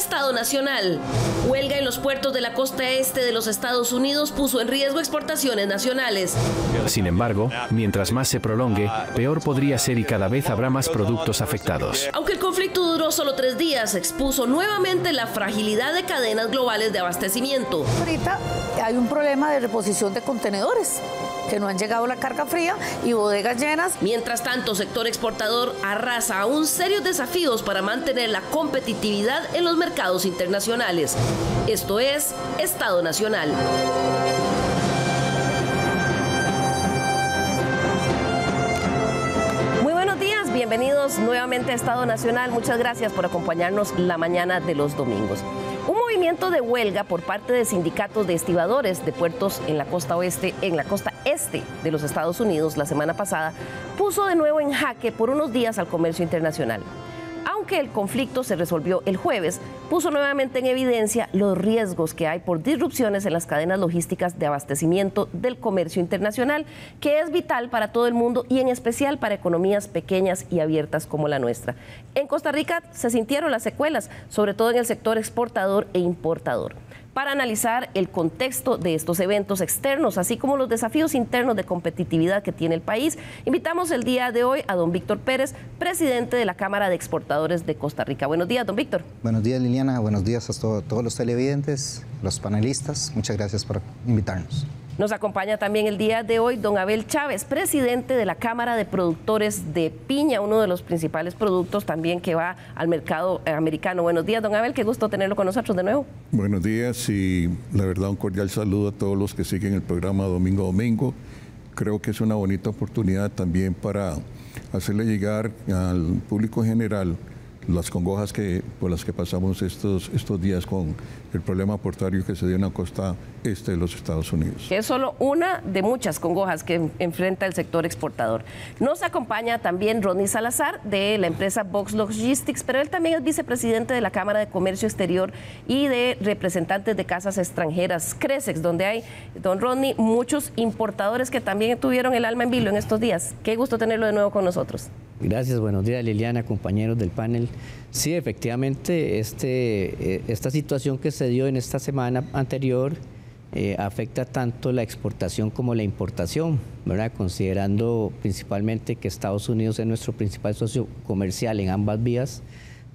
Estado Nacional. Huelga en los puertos de la costa este de los Estados Unidos puso en riesgo exportaciones nacionales. Sin embargo, mientras más se prolongue, peor podría ser y cada vez habrá más productos afectados. Aunque el conflicto duró solo 3 días, expuso nuevamente la fragilidad de cadenas globales de abastecimiento. Ahorita hay un problema de reposición de contenedores, que no han llegado la carga fría y bodegas llenas. Mientras tanto, sector exportador arrasa aún serios desafíos para mantener la competitividad en los mercados internacionales. Esto es Estado Nacional. Muy buenos días, bienvenidos nuevamente a Estado Nacional. Muchas gracias por acompañarnos la mañana de los domingos. Un movimiento de huelga por parte de sindicatos de estibadores de puertos en la costa este de los Estados Unidos la semana pasada puso de nuevo en jaque por unos días al comercio internacional. Aunque el conflicto se resolvió el jueves, puso nuevamente en evidencia los riesgos que hay por disrupciones en las cadenas logísticas de abastecimiento del comercio internacional, que es vital para todo el mundo y en especial para economías pequeñas y abiertas como la nuestra. En Costa Rica se sintieron las secuelas, sobre todo en el sector exportador e importador. Para analizar el contexto de estos eventos externos, así como los desafíos internos de competitividad que tiene el país, invitamos el día de hoy a don Víctor Pérez, presidente de la Cámara de Exportadores de Costa Rica. Buenos días, don Víctor. Buenos días, Liliana. Buenos días a todos los televidentes, los panelistas. Muchas gracias por invitarnos. Nos acompaña también el día de hoy don Abel Chávez, presidente de la Cámara de Productores de Piña, uno de los principales productos también que va al mercado americano. Buenos días, don Abel, qué gusto tenerlo con nosotros de nuevo. Buenos días y la verdad un cordial saludo a todos los que siguen el programa Domingo a Domingo. Creo que es una bonita oportunidad también para hacerle llegar al público general las congojas por las que pasamos estos días con el problema portuario que se dio en la costa este de los Estados Unidos. Que es solo una de muchas congojas que enfrenta el sector exportador. Nos acompaña también Rodney Salazar de la empresa Box Logistics, pero él también es vicepresidente de la Cámara de Comercio Exterior y de representantes de casas extranjeras, CRESEX, donde hay, don Rodney, muchos importadores que también tuvieron el alma en vilo en estos días. Qué gusto tenerlo de nuevo con nosotros. Gracias, buenos días Liliana, compañeros del panel. Sí, efectivamente, esta situación que se dio en esta semana anterior afecta tanto la exportación como la importación, ¿verdad? Considerando principalmente que Estados Unidos es nuestro principal socio comercial en ambas vías,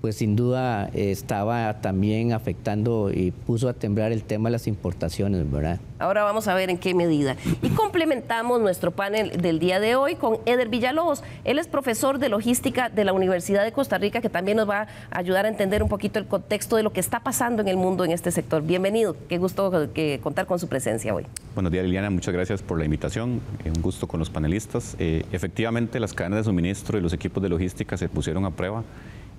pues sin duda estaba también afectando y puso a temblar el tema de las importaciones, ¿verdad? Ahora vamos a ver en qué medida. Y complementamos nuestro panel del día de hoy con Eder Villalobos. Él es profesor de logística de la Universidad de Costa Rica, que también nos va a ayudar a entender un poquito el contexto de lo que está pasando en el mundo en este sector. Bienvenido, qué gusto contar con su presencia hoy. Buenos días, Liliana, muchas gracias por la invitación. Un gusto con los panelistas. Efectivamente, las cadenas de suministro y los equipos de logística se pusieron a prueba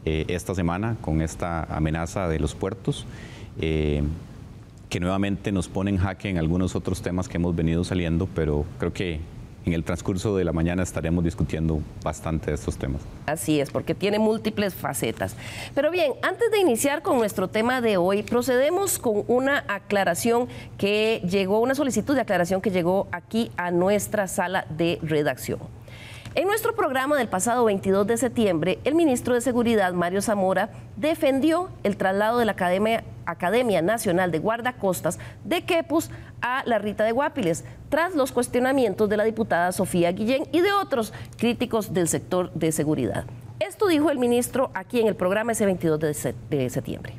esta semana con esta amenaza de los puertos, que nuevamente nos pone en jaque en algunos otros temas que hemos venido saliendo, pero creo que en el transcurso de la mañana estaremos discutiendo bastante de estos temas. Así es, porque tiene múltiples facetas. Pero bien, antes de iniciar con nuestro tema de hoy, procedemos con una aclaración que llegó, una solicitud de aclaración que llegó aquí a nuestra sala de redacción. En nuestro programa del pasado 22 de septiembre, el ministro de Seguridad, Mario Zamora, defendió el traslado de la Academia Nacional de Guardacostas de Quepos a la Rita de Guápiles, tras los cuestionamientos de la diputada Sofía Guillén y de otros críticos del sector de seguridad. Esto dijo el ministro aquí en el programa ese 22 de septiembre.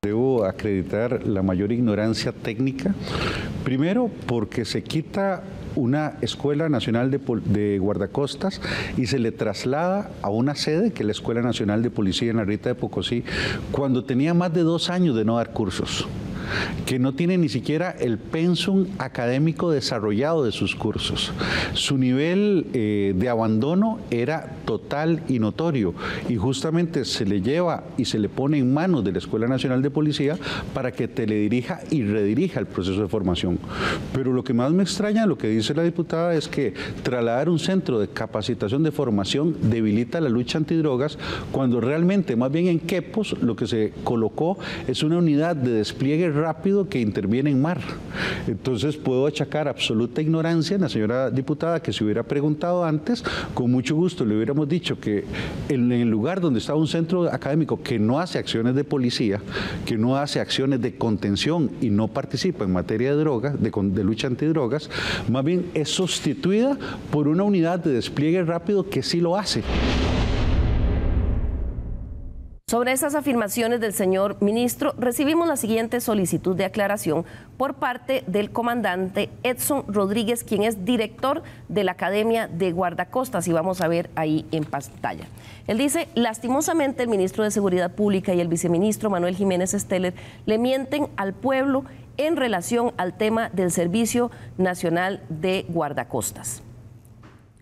Debo acreditar la mayor ignorancia técnica, primero porque se quita una Escuela Nacional de Guardacostas y se le traslada a una sede que es la Escuela Nacional de Policía en la Rita de Pocosí, cuando tenía más de 2 años de no dar cursos, que no tiene ni siquiera el pensum académico desarrollado de sus cursos. Su nivel de abandono era total y notorio, y justamente se le lleva y se le pone en manos de la Escuela Nacional de Policía para que teledirija y redirija el proceso de formación. Pero lo que más me extraña, lo que dice la diputada, es que trasladar un centro de capacitación de formación debilita la lucha antidrogas, cuando realmente más bien en Quepos lo que se colocó es una unidad de despliegue rápido que interviene en mar. Entonces puedo achacar absoluta ignorancia a la señora diputada que se hubiera preguntado antes, con mucho gusto le hubiéramos dicho que en el lugar donde estaba un centro académico que no hace acciones de policía, que no hace acciones de contención y no participa en materia de drogas, de lucha antidrogas, más bien es sustituida por una unidad de despliegue rápido que sí lo hace. Sobre esas afirmaciones del señor ministro, recibimos la siguiente solicitud de aclaración por parte del comandante Edson Rodríguez, quien es director de la Academia de Guardacostas, y vamos a ver ahí en pantalla. Él dice: lastimosamente el ministro de Seguridad Pública y el viceministro Manuel Jiménez Steller le mienten al pueblo en relación al tema del Servicio Nacional de Guardacostas.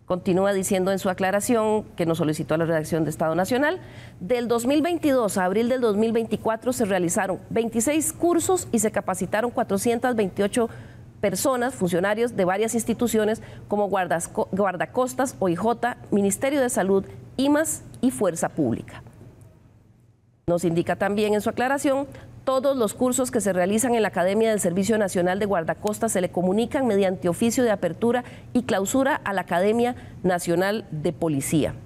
Continúa diciendo en su aclaración que nos solicitó a la redacción de Estado Nacional: del 2022 a abril del 2024 se realizaron 26 cursos y se capacitaron 428 personas, funcionarios de varias instituciones como Guardacostas, OIJ, Ministerio de Salud, IMAS y Fuerza Pública. Nos indica también en su aclaración: todos los cursos que se realizan en la Academia del Servicio Nacional de Guardacostas se le comunican mediante oficio de apertura y clausura a la Academia Nacional de Policía.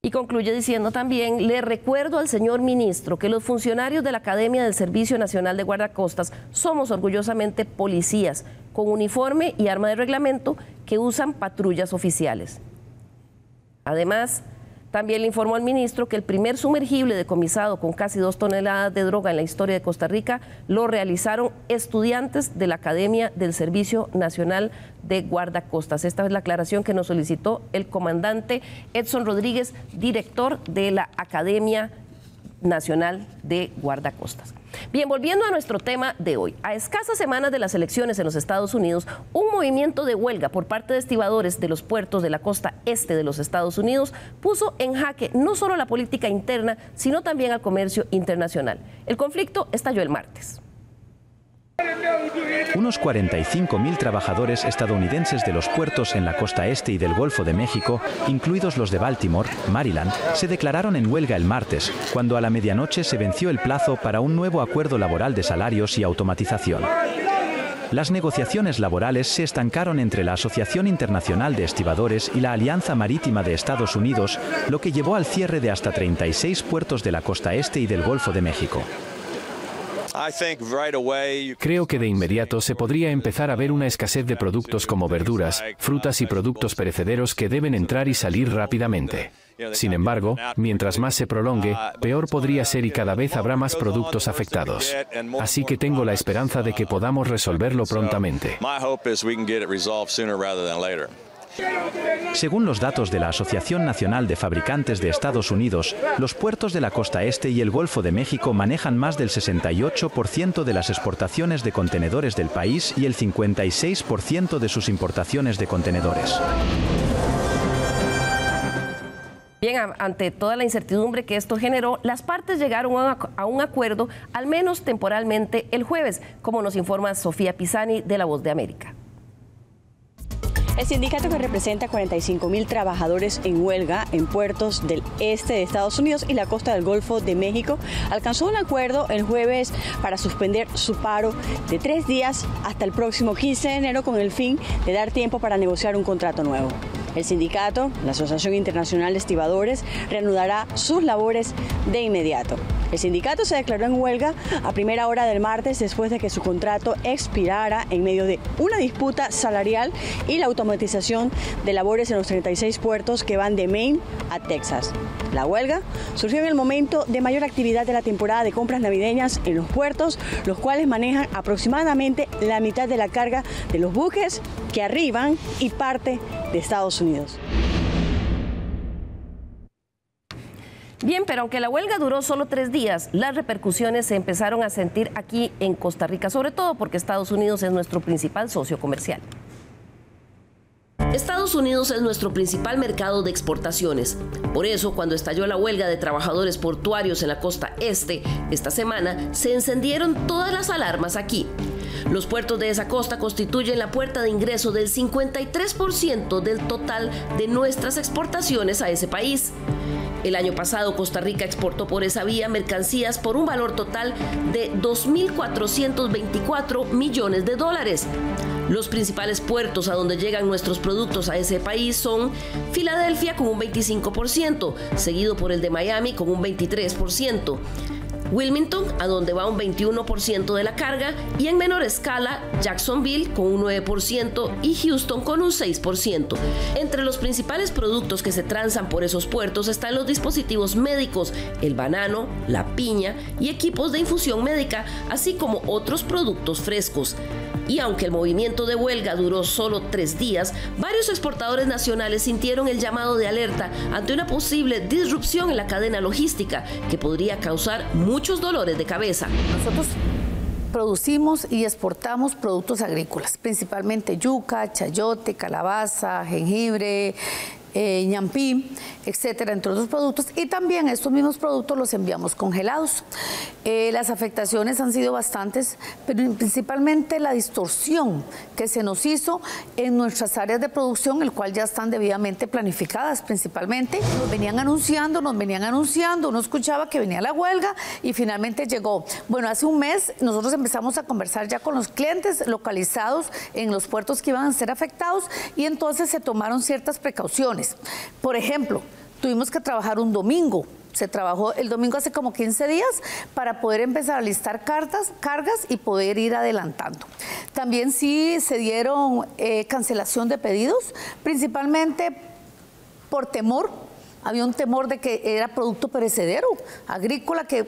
Y concluye diciendo también: le recuerdo al señor ministro que los funcionarios de la Academia del Servicio Nacional de Guardacostas somos orgullosamente policías con uniforme y arma de reglamento que usan patrullas oficiales. Además, también le informó al ministro que el primer sumergible decomisado con casi 2 toneladas de droga en la historia de Costa Rica lo realizaron estudiantes de la Academia del Servicio Nacional de Guardacostas. Esta es la aclaración que nos solicitó el comandante Edson Rodríguez, director de la Academia Nacional de Guardacostas. Bien, volviendo a nuestro tema de hoy. A escasas semanas de las elecciones en los Estados Unidos, un movimiento de huelga por parte de estibadores de los puertos de la costa este de los Estados Unidos puso en jaque no solo la política interna, sino también al comercio internacional. El conflicto estalló el martes. Unos 45.000 trabajadores estadounidenses de los puertos en la costa este y del Golfo de México, incluidos los de Baltimore, Maryland, se declararon en huelga el martes, cuando a la medianoche se venció el plazo para un nuevo acuerdo laboral de salarios y automatización. Las negociaciones laborales se estancaron entre la Asociación Internacional de Estibadores y la Alianza Marítima de Estados Unidos, lo que llevó al cierre de hasta 36 puertos de la costa este y del Golfo de México. Creo que de inmediato se podría empezar a ver una escasez de productos como verduras, frutas y productos perecederos que deben entrar y salir rápidamente. Sin embargo, mientras más se prolongue, peor podría ser y cada vez habrá más productos afectados. Así que tengo la esperanza de que podamos resolverlo prontamente. Según los datos de la Asociación Nacional de Fabricantes de Estados Unidos, los puertos de la costa este y el Golfo de México manejan más del 68% de las exportaciones de contenedores del país y el 56% de sus importaciones de contenedores. Bien, ante toda la incertidumbre que esto generó, las partes llegaron a un acuerdo, al menos temporalmente, el jueves, como nos informa Sofía Pisani de La Voz de América. El sindicato, que representa 45.000 trabajadores en huelga en puertos del este de Estados Unidos y la costa del Golfo de México, alcanzó un acuerdo el jueves para suspender su paro de 3 días hasta el próximo 15 de enero con el fin de dar tiempo para negociar un contrato nuevo. El sindicato, la Asociación Internacional de Estibadores, reanudará sus labores de inmediato. El sindicato se declaró en huelga a primera hora del martes después de que su contrato expirara en medio de una disputa salarial y la automatización de labores en los 36 puertos que van de Maine a Texas. La huelga surgió en el momento de mayor actividad de la temporada de compras navideñas en los puertos, los cuales manejan aproximadamente la mitad de la carga de los buques que arriban y parte de Estados Unidos. Bien, pero aunque la huelga duró solo 3 días, las repercusiones se empezaron a sentir aquí en Costa Rica, sobre todo porque Estados Unidos es nuestro principal socio comercial. Estados Unidos es nuestro principal mercado de exportaciones. Por eso, cuando estalló la huelga de trabajadores portuarios en la costa este, esta semana, se encendieron todas las alarmas aquí. Los puertos de esa costa constituyen la puerta de ingreso del 53% del total de nuestras exportaciones a ese país. El año pasado Costa Rica exportó por esa vía mercancías por un valor total de 2.424 millones de dólares. Los principales puertos a donde llegan nuestros productos a ese país son Filadelfia con un 25%, seguido por el de Miami con un 23%. Wilmington, a donde va un 21% de la carga, y en menor escala, Jacksonville con un 9% y Houston con un 6%. Entre los principales productos que se transan por esos puertos están los dispositivos médicos, el banano, la piña y equipos de infusión médica, así como otros productos frescos. Y aunque el movimiento de huelga duró solo 3 días, varios exportadores nacionales sintieron el llamado de alerta ante una posible disrupción en la cadena logística que podría causar muchos dolores de cabeza. Nosotros producimos y exportamos productos agrícolas, principalmente yuca, chayote, calabaza, jengibre, ñampí, etcétera, entre otros productos, y también estos mismos productos los enviamos congelados. Las afectaciones han sido bastantes, pero principalmente la distorsión que se nos hizo en nuestras áreas de producción, el cual ya están debidamente planificadas principalmente. Nos venían anunciando, uno escuchaba que venía la huelga y finalmente llegó. Bueno, hace un mes nosotros empezamos a conversar ya con los clientes localizados en los puertos que iban a ser afectados y entonces se tomaron ciertas precauciones. Por ejemplo, tuvimos que trabajar un domingo. Se trabajó el domingo hace como 15 días para poder empezar a listar cargas y poder ir adelantando. También sí se dieron cancelación de pedidos, principalmente por temor. Había un temor de que era producto perecedero, agrícola, que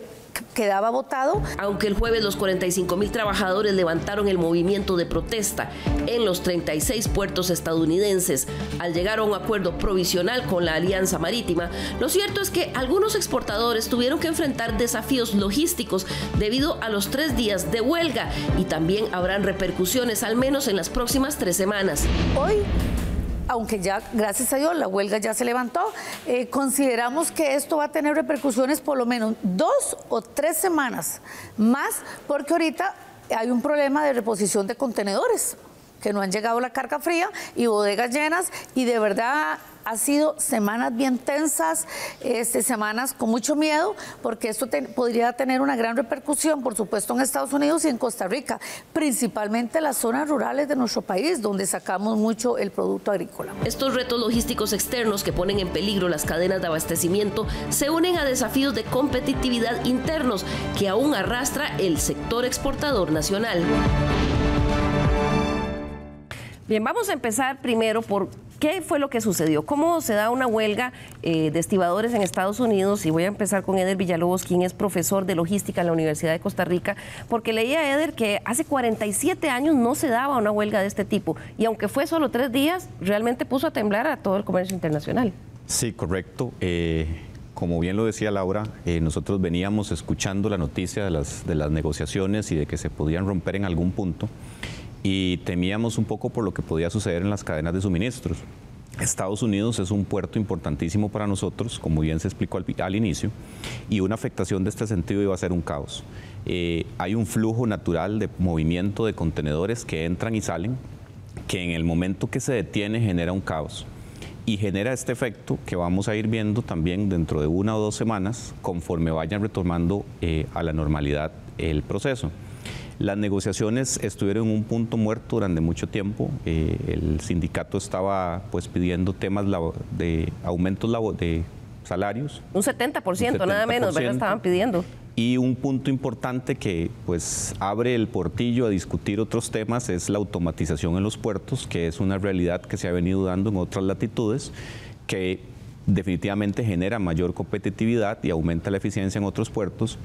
quedaba botado. Aunque el jueves los 45,000 trabajadores levantaron el movimiento de protesta en los 36 puertos estadounidenses al llegar a un acuerdo provisional con la Alianza Marítima, lo cierto es que algunos exportadores tuvieron que enfrentar desafíos logísticos debido a los 3 días de huelga y también habrán repercusiones al menos en las próximas 3 semanas. Hoy, aunque ya, gracias a Dios, la huelga ya se levantó, consideramos que esto va a tener repercusiones por lo menos 2 o 3 semanas más, porque ahorita hay un problema de reposición de contenedores, que no han llegado la carga fría y bodegas llenas, y de verdad ha sido semanas bien tensas, semanas con mucho miedo, porque esto podría tener una gran repercusión, por supuesto, en Estados Unidos y en Costa Rica, principalmente las zonas rurales de nuestro país, donde sacamos mucho el producto agrícola. Estos retos logísticos externos que ponen en peligro las cadenas de abastecimiento se unen a desafíos de competitividad internos que aún arrastra el sector exportador nacional. Bien, vamos a empezar primero por qué fue lo que sucedió, cómo se da una huelga de estibadores en Estados Unidos, y voy a empezar con Eder Villalobos, quien es profesor de logística en la Universidad de Costa Rica, porque leía, Eder, que hace 47 años no se daba una huelga de este tipo, y aunque fue solo 3 días, realmente puso a temblar a todo el comercio internacional. Sí, correcto. Como bien lo decía Laura, nosotros veníamos escuchando la noticia de las negociaciones y de que se podían romper en algún punto, y temíamos un poco por lo que podía suceder en las cadenas de suministros. Estados Unidos es un puerto importantísimo para nosotros, como bien se explicó al inicio, y una afectación de este sentido iba a ser un caos. Hay un flujo natural de movimiento de contenedores que entran y salen, que en el momento que se detiene genera un caos. Y genera este efecto que vamos a ir viendo también dentro de 1 o 2 semanas, conforme vayan retomando a la normalidad el proceso. Las negociaciones estuvieron en un punto muerto durante mucho tiempo. El sindicato estaba pidiendo temas de aumentos de salarios. Un 70%, nada menos, ¿verdad? Estaban pidiendo. Y un punto importante que abre el portillo a discutir otros temas es la automatización en los puertos, que es una realidad que se ha venido dando en otras latitudes, que definitivamente genera mayor competitividad y aumenta la eficiencia en otros puertos,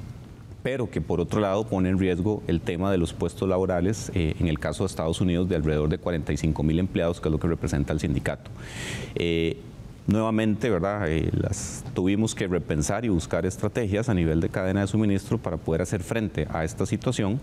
pero que por otro lado pone en riesgo el tema de los puestos laborales, en el caso de Estados Unidos de alrededor de 45,000 empleados, que es lo que representa el sindicato. Nuevamente, ¿verdad? Tuvimos que repensar y buscar estrategias a nivel de cadena de suministro para poder hacer frente a esta situación,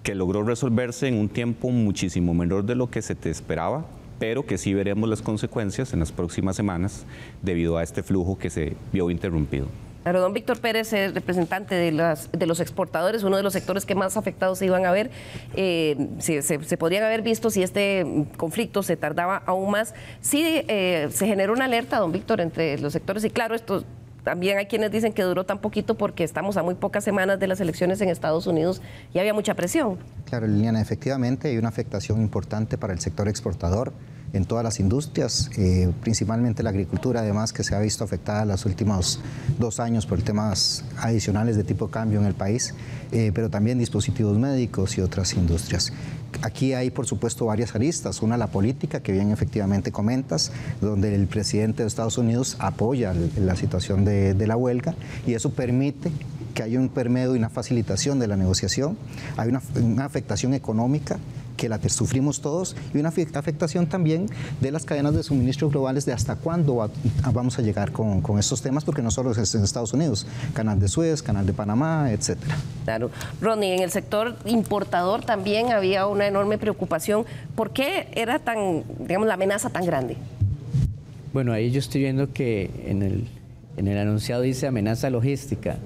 que logró resolverse en un tiempo muchísimo menor de lo que se te esperaba, pero que sí veremos las consecuencias en las próximas semanas debido a este flujo que se vio interrumpido. Claro, don Víctor Pérez es representante de los exportadores, uno de los sectores que más afectados se iban a ver. Se podrían haber visto si este conflicto se tardaba aún más. Sí, se generó una alerta, don Víctor, entre los sectores, y claro, esto también hay quienes dicen que duró tan poquito porque estamos a muy pocas semanas de las elecciones en Estados Unidos y había mucha presión. Claro, Liliana, efectivamente hay una afectación importante para el sector exportador en todas las industrias, principalmente la agricultura, además, que se ha visto afectada los últimos 2 años por temas adicionales de tipo cambio en el país, pero también dispositivos médicos y otras industrias. Aquí hay, por supuesto, varias aristas. Una, la política, que bien efectivamente comentas, donde el presidente de Estados Unidos apoya la situación de la huelga, y eso permite que haya un permedio y una facilitación de la negociación. Hay una afectación económica que la sufrimos todos, y una afectación también de las cadenas de suministro globales, de hasta cuándo vamos a llegar con estos temas, porque no solo es en Estados Unidos, Canal de Suez, Canal de Panamá, etcétera. Claro. Ronnie, en el sector importador también había una enorme preocupación. ¿Por qué era tan, digamos, la amenaza tan grande? Bueno, ahí yo estoy viendo que en el anunciado dice amenaza logística.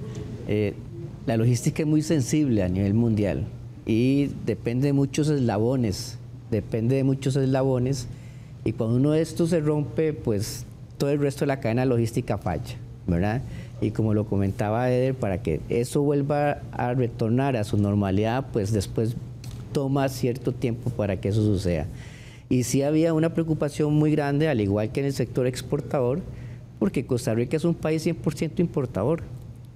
La logística es muy sensible a nivel mundial y depende de muchos eslabones, y cuando uno de estos se rompe, pues todo el resto de la cadena logística falla, ¿verdad? Y como lo comentaba Eder, para que eso vuelva a retornar a su normalidad, pues después toma cierto tiempo para que eso suceda. Y sí había una preocupación muy grande, al igual que en el sector exportador, porque Costa Rica es un país 100% importador.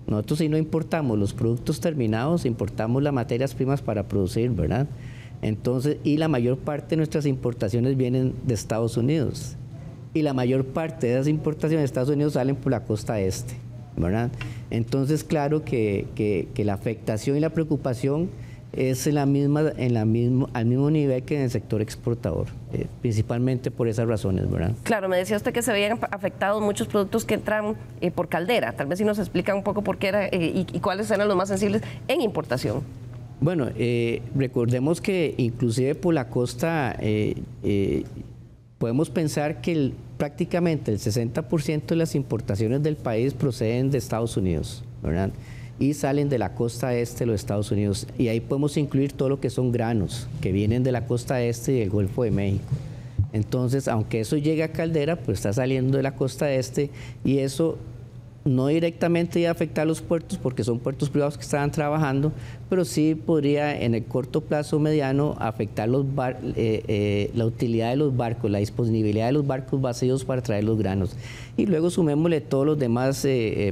Nosotros, si no importamos los productos terminados, importamos las materias primas para producir, ¿verdad? Entonces, y la mayor parte de nuestras importaciones vienen de Estados Unidos. Y la mayor parte de esas importaciones de Estados Unidos salen por la costa este, ¿verdad? Entonces, claro que la afectación y la preocupación es al mismo nivel que en el sector exportador, principalmente por esas razones, ¿verdad? Claro, me decía usted que se veían afectados muchos productos que entran por caldera. Tal vez si nos explica un poco por qué era y cuáles eran los más sensibles en importación. Bueno, recordemos que inclusive por la costa podemos pensar que prácticamente el 60% de las importaciones del país proceden de Estados Unidos, ¿verdad? Y salen de la costa este de los Estados Unidos. Y ahí podemos incluir todo lo que son granos, que vienen de la costa este y del Golfo de México. Entonces, aunque eso llegue a Caldera, pues está saliendo de la costa este, y eso no directamente iba a afectar a los puertos, porque son puertos privados que estaban trabajando, pero sí podría en el corto plazo mediano afectar la utilidad de los barcos, la disponibilidad de los barcos vacíos para traer los granos. Y luego sumémosle todos los demás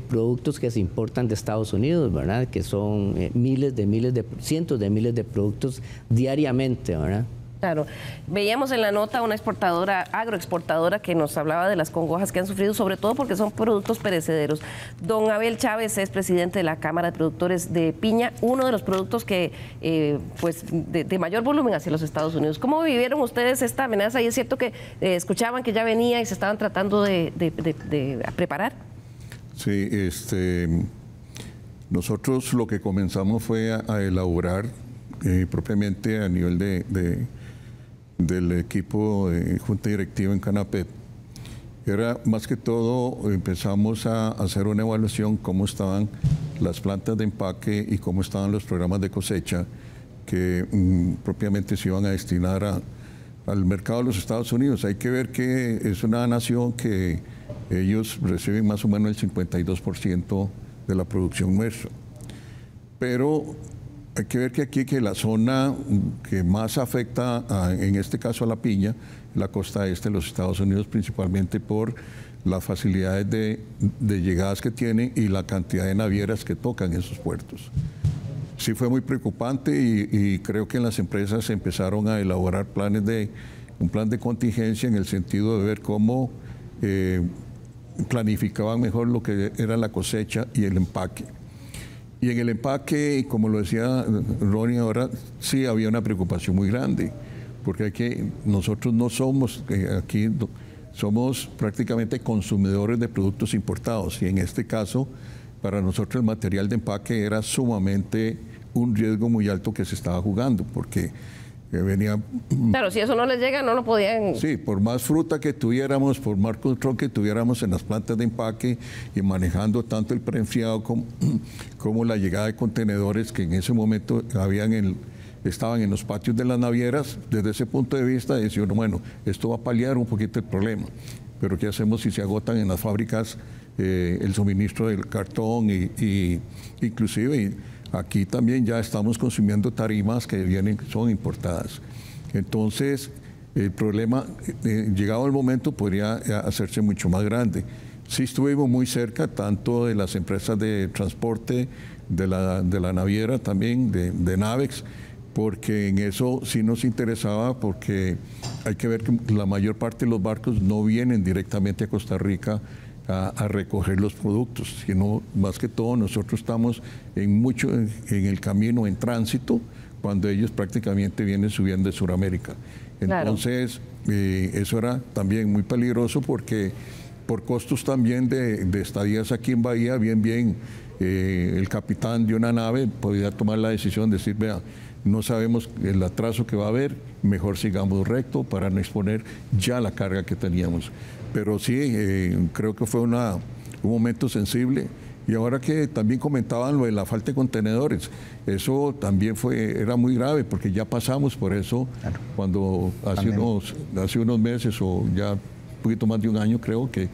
productos que se importan de Estados Unidos, ¿verdad? Que son cientos de miles de productos diariamente, ¿verdad? Claro. Veíamos en la nota una agroexportadora que nos hablaba de las congojas que han sufrido, sobre todo porque son productos perecederos. Don Abel Chávez es presidente de la Cámara de Productores de Piña, uno de los productos que, de mayor volumen hacia los Estados Unidos. ¿Cómo vivieron ustedes esta amenaza? Y es cierto que escuchaban que ya venía y se estaban tratando de preparar. Sí, nosotros lo que comenzamos fue a elaborar propiamente a nivel del equipo de Junta Directiva en Canapep. Era más que todo, empezamos a hacer una evaluación cómo estaban las plantas de empaque y cómo estaban los programas de cosecha que propiamente se iban a destinar al mercado de los Estados Unidos. Hay que ver que es una nación que ellos reciben más o menos el 52% de la producción nuestra. Pero hay que ver que aquí la zona que más afecta, en este caso a la piña, la costa este de los Estados Unidos, principalmente por las facilidades de llegadas que tienen y la cantidad de navieras que tocan esos puertos. Sí fue muy preocupante y creo que en las empresas empezaron a elaborar un plan de contingencia en el sentido de ver cómo planificaban mejor lo que era la cosecha y el empaque. Y en el empaque, como lo decía Ronnie ahora, sí había una preocupación muy grande, porque nosotros no somos, aquí somos prácticamente consumidores de productos importados, y en este caso, para nosotros el material de empaque era sumamente un riesgo muy alto que se estaba jugando, porque venía... Claro, si eso no les llega, no lo podían... Sí, por más fruta que tuviéramos, por más control que tuviéramos en las plantas de empaque y manejando tanto el preenfriado como la llegada de contenedores que en ese momento estaban en los patios de las navieras, desde ese punto de vista decían, bueno, esto va a paliar un poquito el problema, pero ¿qué hacemos si se agotan en las fábricas el suministro del cartón y inclusive aquí también ya estamos consumiendo tarimas que son importadas. Entonces, el problema, llegado el momento, podría hacerse mucho más grande. Sí estuvimos muy cerca, tanto de las empresas de transporte, de la naviera también, de Navex, porque en eso sí nos interesaba, porque hay que ver que la mayor parte de los barcos no vienen directamente a Costa Rica a recoger los productos, sino más que todo nosotros estamos en el camino, en tránsito, cuando ellos prácticamente vienen subiendo de Sudamérica. Entonces, eso era también muy peligroso porque por costos también de estadías aquí en Bahía, el capitán de una nave podía tomar la decisión de decir, vea, no sabemos el atraso que va a haber, mejor sigamos recto para no exponer ya la carga que teníamos. Pero sí, creo que fue un momento sensible. Y ahora que también comentaban lo de la falta de contenedores, eso también era muy grave porque ya pasamos por eso cuando hace unos meses o ya un poquito más de un año, creo que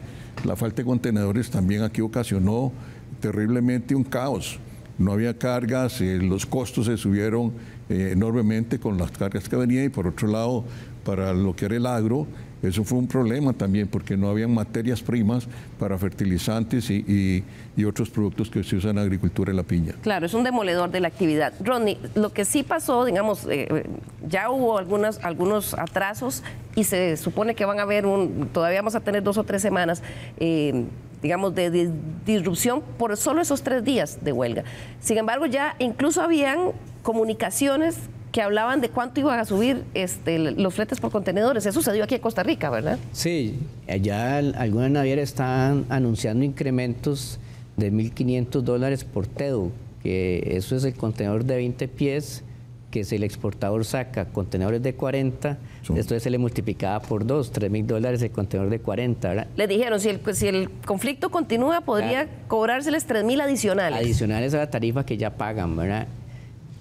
la falta de contenedores también aquí ocasionó terriblemente un caos. No había cargas, los costos se subieron enormemente con las cargas que venían, y por otro lado, para lo que era el agro, eso fue un problema también porque no habían materias primas para fertilizantes y otros productos que se usan en la agricultura de la piña. Claro, es un demoledor de la actividad. Rodney, lo que sí pasó, digamos, ya hubo algunos atrasos y se supone que van a haber todavía vamos a tener 2 o 3 semanas digamos, de disrupción por solo esos 3 días de huelga. Sin embargo, ya incluso habían comunicaciones que hablaban de cuánto iban a subir los fletes por contenedores. Eso sucedió aquí en Costa Rica, ¿verdad? Sí, allá algunas navieras están anunciando incrementos de $1.500 por TEU, que eso es el contenedor de 20 pies, que si el exportador saca contenedores de 40, entonces se le multiplicaba por 2, $3.000 el contenedor de 40, ¿verdad? Le dijeron, si el conflicto continúa, podría cobrárseles 3.000 adicionales. Adicionales a la tarifa que ya pagan, ¿verdad?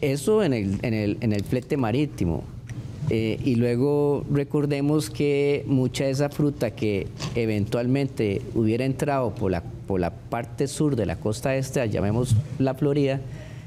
Eso en el flete marítimo. Y luego recordemos que mucha de esa fruta que eventualmente hubiera entrado por la parte sur de la costa este, llamemos la Florida,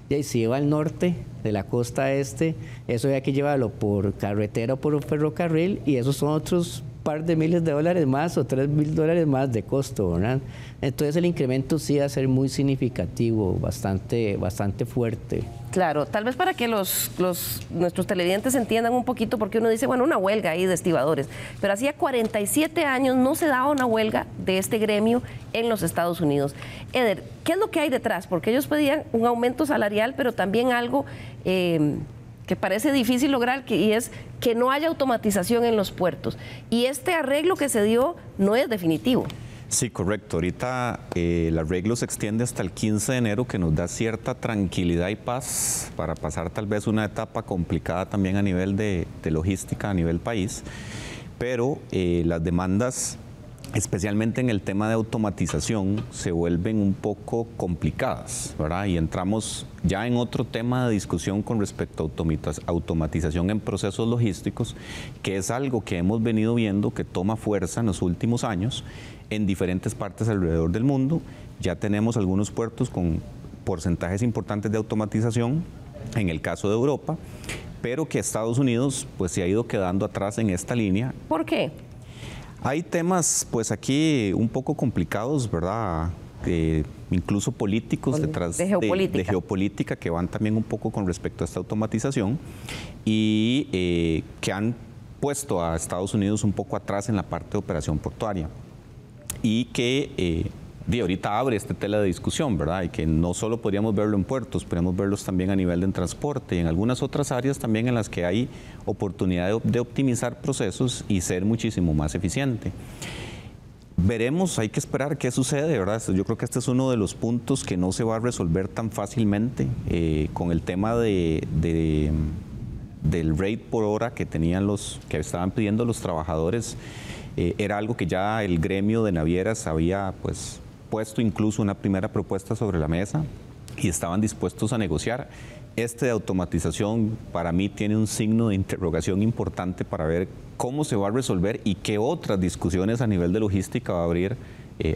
y ahí se lleva al norte de la costa este, eso hay que llevarlo por carretera o por ferrocarril, y esos son otros par de miles de dólares más o $3.000 más de costo, ¿verdad? Entonces el incremento sí va a ser muy significativo, bastante fuerte. Claro, tal vez para que nuestros televidentes entiendan un poquito, porque uno dice, bueno, una huelga ahí de estibadores, pero hacía 47 años no se daba una huelga de este gremio en los Estados Unidos. Eder, ¿qué es lo que hay detrás? Porque ellos pedían un aumento salarial, pero también algo que parece difícil lograr, y es que no haya automatización en los puertos. Y este arreglo que se dio no es definitivo. Sí, correcto. Ahorita el arreglo se extiende hasta el 15 de enero, que nos da cierta tranquilidad y paz para pasar tal vez una etapa complicada también a nivel de logística, a nivel país. Pero las demandas, especialmente en el tema de automatización, se vuelven un poco complicadas, ¿verdad? Y entramos ya en otro tema de discusión con respecto a automatización en procesos logísticos, que es algo que hemos venido viendo que toma fuerza en los últimos años en diferentes partes alrededor del mundo. Ya tenemos algunos puertos con porcentajes importantes de automatización, en el caso de Europa, pero que Estados Unidos pues se ha ido quedando atrás en esta línea. ¿Por qué? Hay temas, pues aquí un poco complicados, ¿verdad? Incluso políticos detrás de geopolítica, que van también un poco con respecto a esta automatización y que han puesto a Estados Unidos un poco atrás en la parte de operación portuaria y que ahorita abre esta tela de discusión, ¿verdad? Y que no solo podríamos verlo en puertos, podríamos verlos también a nivel de transporte y en algunas otras áreas también en las que hay oportunidad de optimizar procesos y ser muchísimo más eficiente. Veremos, hay que esperar qué sucede, ¿verdad? Yo creo que este es uno de los puntos que no se va a resolver tan fácilmente con el tema del rate por hora que estaban pidiendo los trabajadores. Era algo que ya el gremio de navieras había pues puesto incluso una primera propuesta sobre la mesa y estaban dispuestos a negociar. Este de automatización para mí tiene un signo de interrogación importante para ver cómo se va a resolver y qué otras discusiones a nivel de logística va a abrir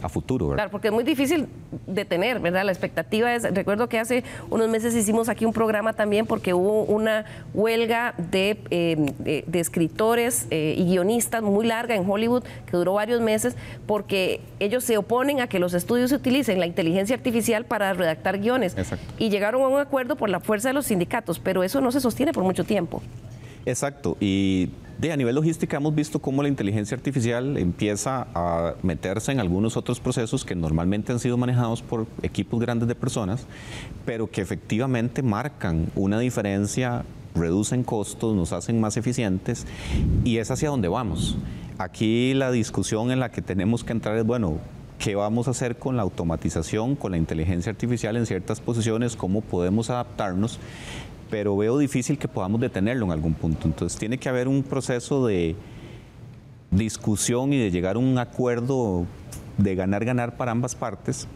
a futuro, ¿verdad? Claro, porque es muy difícil detener, ¿verdad? La expectativa es, recuerdo que hace unos meses hicimos aquí un programa también porque hubo una huelga de escritores y guionistas muy larga en Hollywood que duró varios meses porque ellos se oponen a que los estudios utilicen la inteligencia artificial para redactar guiones. Exacto. Y llegaron a un acuerdo por la fuerza de los sindicatos, pero eso no se sostiene por mucho tiempo. Exacto, y a nivel logística hemos visto cómo la inteligencia artificial empieza a meterse en algunos otros procesos que normalmente han sido manejados por equipos grandes de personas, pero que efectivamente marcan una diferencia, reducen costos, nos hacen más eficientes y es hacia donde vamos. Aquí la discusión en la que tenemos que entrar es, bueno, ¿qué vamos a hacer con la automatización, con la inteligencia artificial en ciertas posiciones? ¿Cómo podemos adaptarnos? Pero veo difícil que podamos detenerlo en algún punto. Entonces tiene que haber un proceso de discusión y de llegar a un acuerdo de ganar-ganar para ambas partes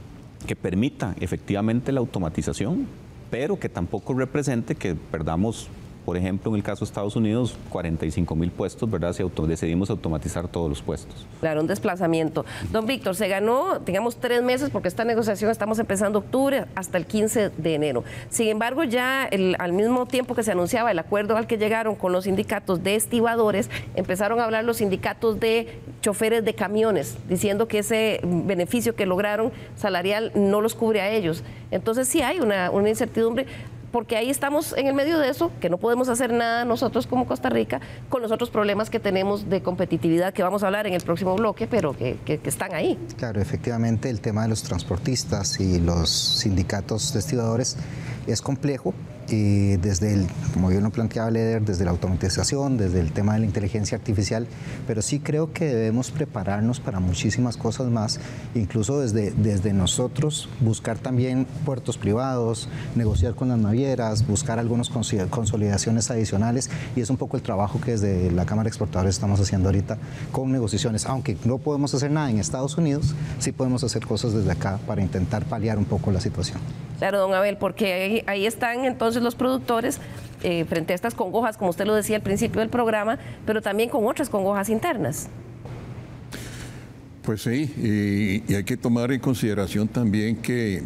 que permita efectivamente la automatización, pero que tampoco represente que perdamos, por ejemplo, en el caso de Estados Unidos, 45,000 puestos, ¿verdad? Si decidimos automatizar todos los puestos. Claro, un desplazamiento. Don Víctor, se ganó, digamos, 3 meses, porque esta negociación estamos empezando octubre hasta el 15 de enero. Sin embargo, ya al mismo tiempo que se anunciaba el acuerdo al que llegaron con los sindicatos de estibadores, empezaron a hablar los sindicatos de choferes de camiones, diciendo que ese beneficio que lograron salarial no los cubre a ellos. Entonces sí hay una incertidumbre, porque ahí estamos en el medio de eso, que no podemos hacer nada nosotros como Costa Rica, con los otros problemas que tenemos de competitividad, que vamos a hablar en el próximo bloque, pero que están ahí. Claro, efectivamente el tema de los transportistas y los sindicatos de estibadores es complejo. Y desde como bien lo planteaba Leder, desde la automatización, desde el tema de la inteligencia artificial, pero sí creo que debemos prepararnos para muchísimas cosas más, incluso desde nosotros buscar también puertos privados, negociar con las navieras, buscar algunas consolidaciones adicionales, y es un poco el trabajo que desde la Cámara de Exportadores estamos haciendo ahorita con negociaciones. Aunque no podemos hacer nada en Estados Unidos, sí podemos hacer cosas desde acá para intentar paliar un poco la situación. Claro, don Abel, porque ahí están entonces los productores frente a estas congojas, como usted lo decía al principio del programa, pero también con otras congojas internas. Pues sí, y hay que tomar en consideración también que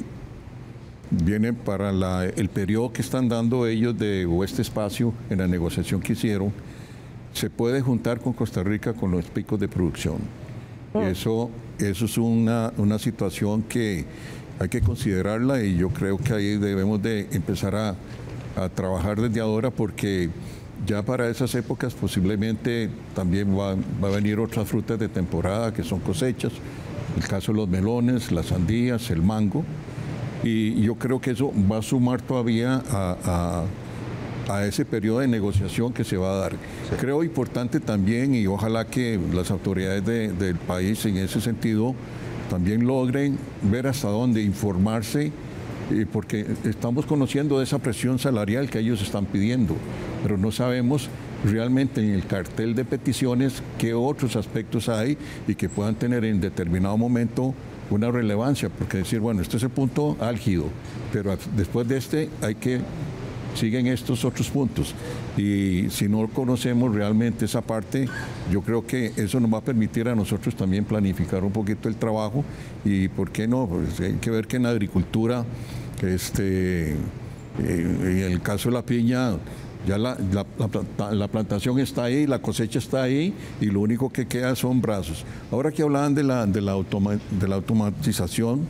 viene para el periodo que están dando ellos o este espacio en la negociación que hicieron, se puede juntar con Costa Rica con los picos de producción. Eso es una situación que hay que considerarla, y yo creo que ahí debemos de empezar a trabajar desde ahora, porque ya para esas épocas posiblemente también va a venir otras frutas de temporada que son cosechas, el caso de los melones, las sandías, el mango, y yo creo que eso va a sumar todavía a ese periodo de negociación que se va a dar. Sí. Creo importante también, y ojalá que las autoridades del país en ese sentido también logren ver hasta dónde informarse, porque estamos conociendo de esa presión salarial que ellos están pidiendo, pero no sabemos realmente en el cartel de peticiones qué otros aspectos hay y que puedan tener en determinado momento una relevancia, porque decir, bueno, este es el punto álgido, pero después de siguen estos otros puntos, y si no conocemos realmente esa parte, yo creo que eso nos va a permitir a nosotros también planificar un poquito el trabajo. Y por qué no, pues hay que ver que en la agricultura, en el caso de la piña, ya la plantación está ahí, la cosecha está ahí, y lo único que queda son brazos. Ahora que hablaban de la automatización,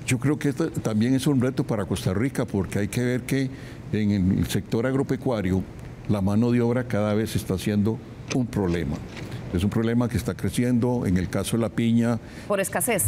yo creo que esto también es un reto para Costa Rica, porque hay que ver que en el sector agropecuario la mano de obra cada vez está siendo un problema. Es un problema que está creciendo. En el caso de la piña... ¿Por escasez?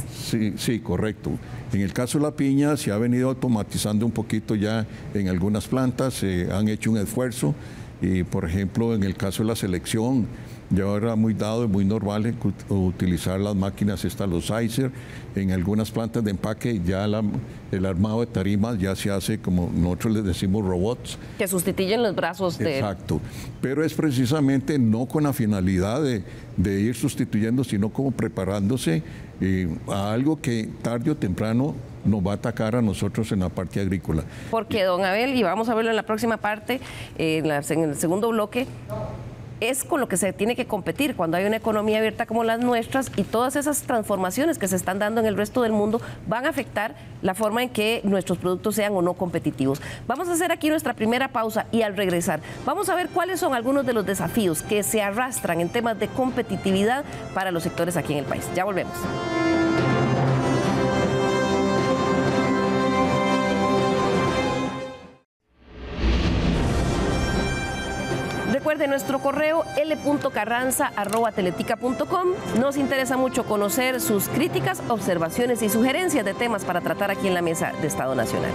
Sí, correcto. En el caso de la piña se ha venido automatizando un poquito ya en algunas plantas, se han hecho un esfuerzo, y por ejemplo en el caso de la selección, ya era muy dado y muy normal utilizar las máquinas los Sizer. En algunas plantas de empaque ya el armado de tarimas ya se hace, como nosotros les decimos, robots. Que sustituyen los brazos de... Exacto. Pero es precisamente no con la finalidad de ir sustituyendo, sino como preparándose a algo que tarde o temprano nos va a atacar a nosotros en la parte agrícola. Porque, don Abel, y vamos a verlo en la próxima parte, en el segundo bloque, es con lo que se tiene que competir cuando hay una economía abierta como las nuestras, y todas esas transformaciones que se están dando en el resto del mundo van a afectar la forma en que nuestros productos sean o no competitivos. Vamos a hacer aquí nuestra primera pausa y al regresar vamos a ver cuáles son algunos de los desafíos que se arrastran en temas de competitividad para los sectores aquí en el país. Ya volvemos. Recuerde nuestro correo l.carranza@teletica.com. Nos interesa mucho conocer sus críticas, observaciones y sugerencias de temas para tratar aquí en la Mesa de Estado Nacional.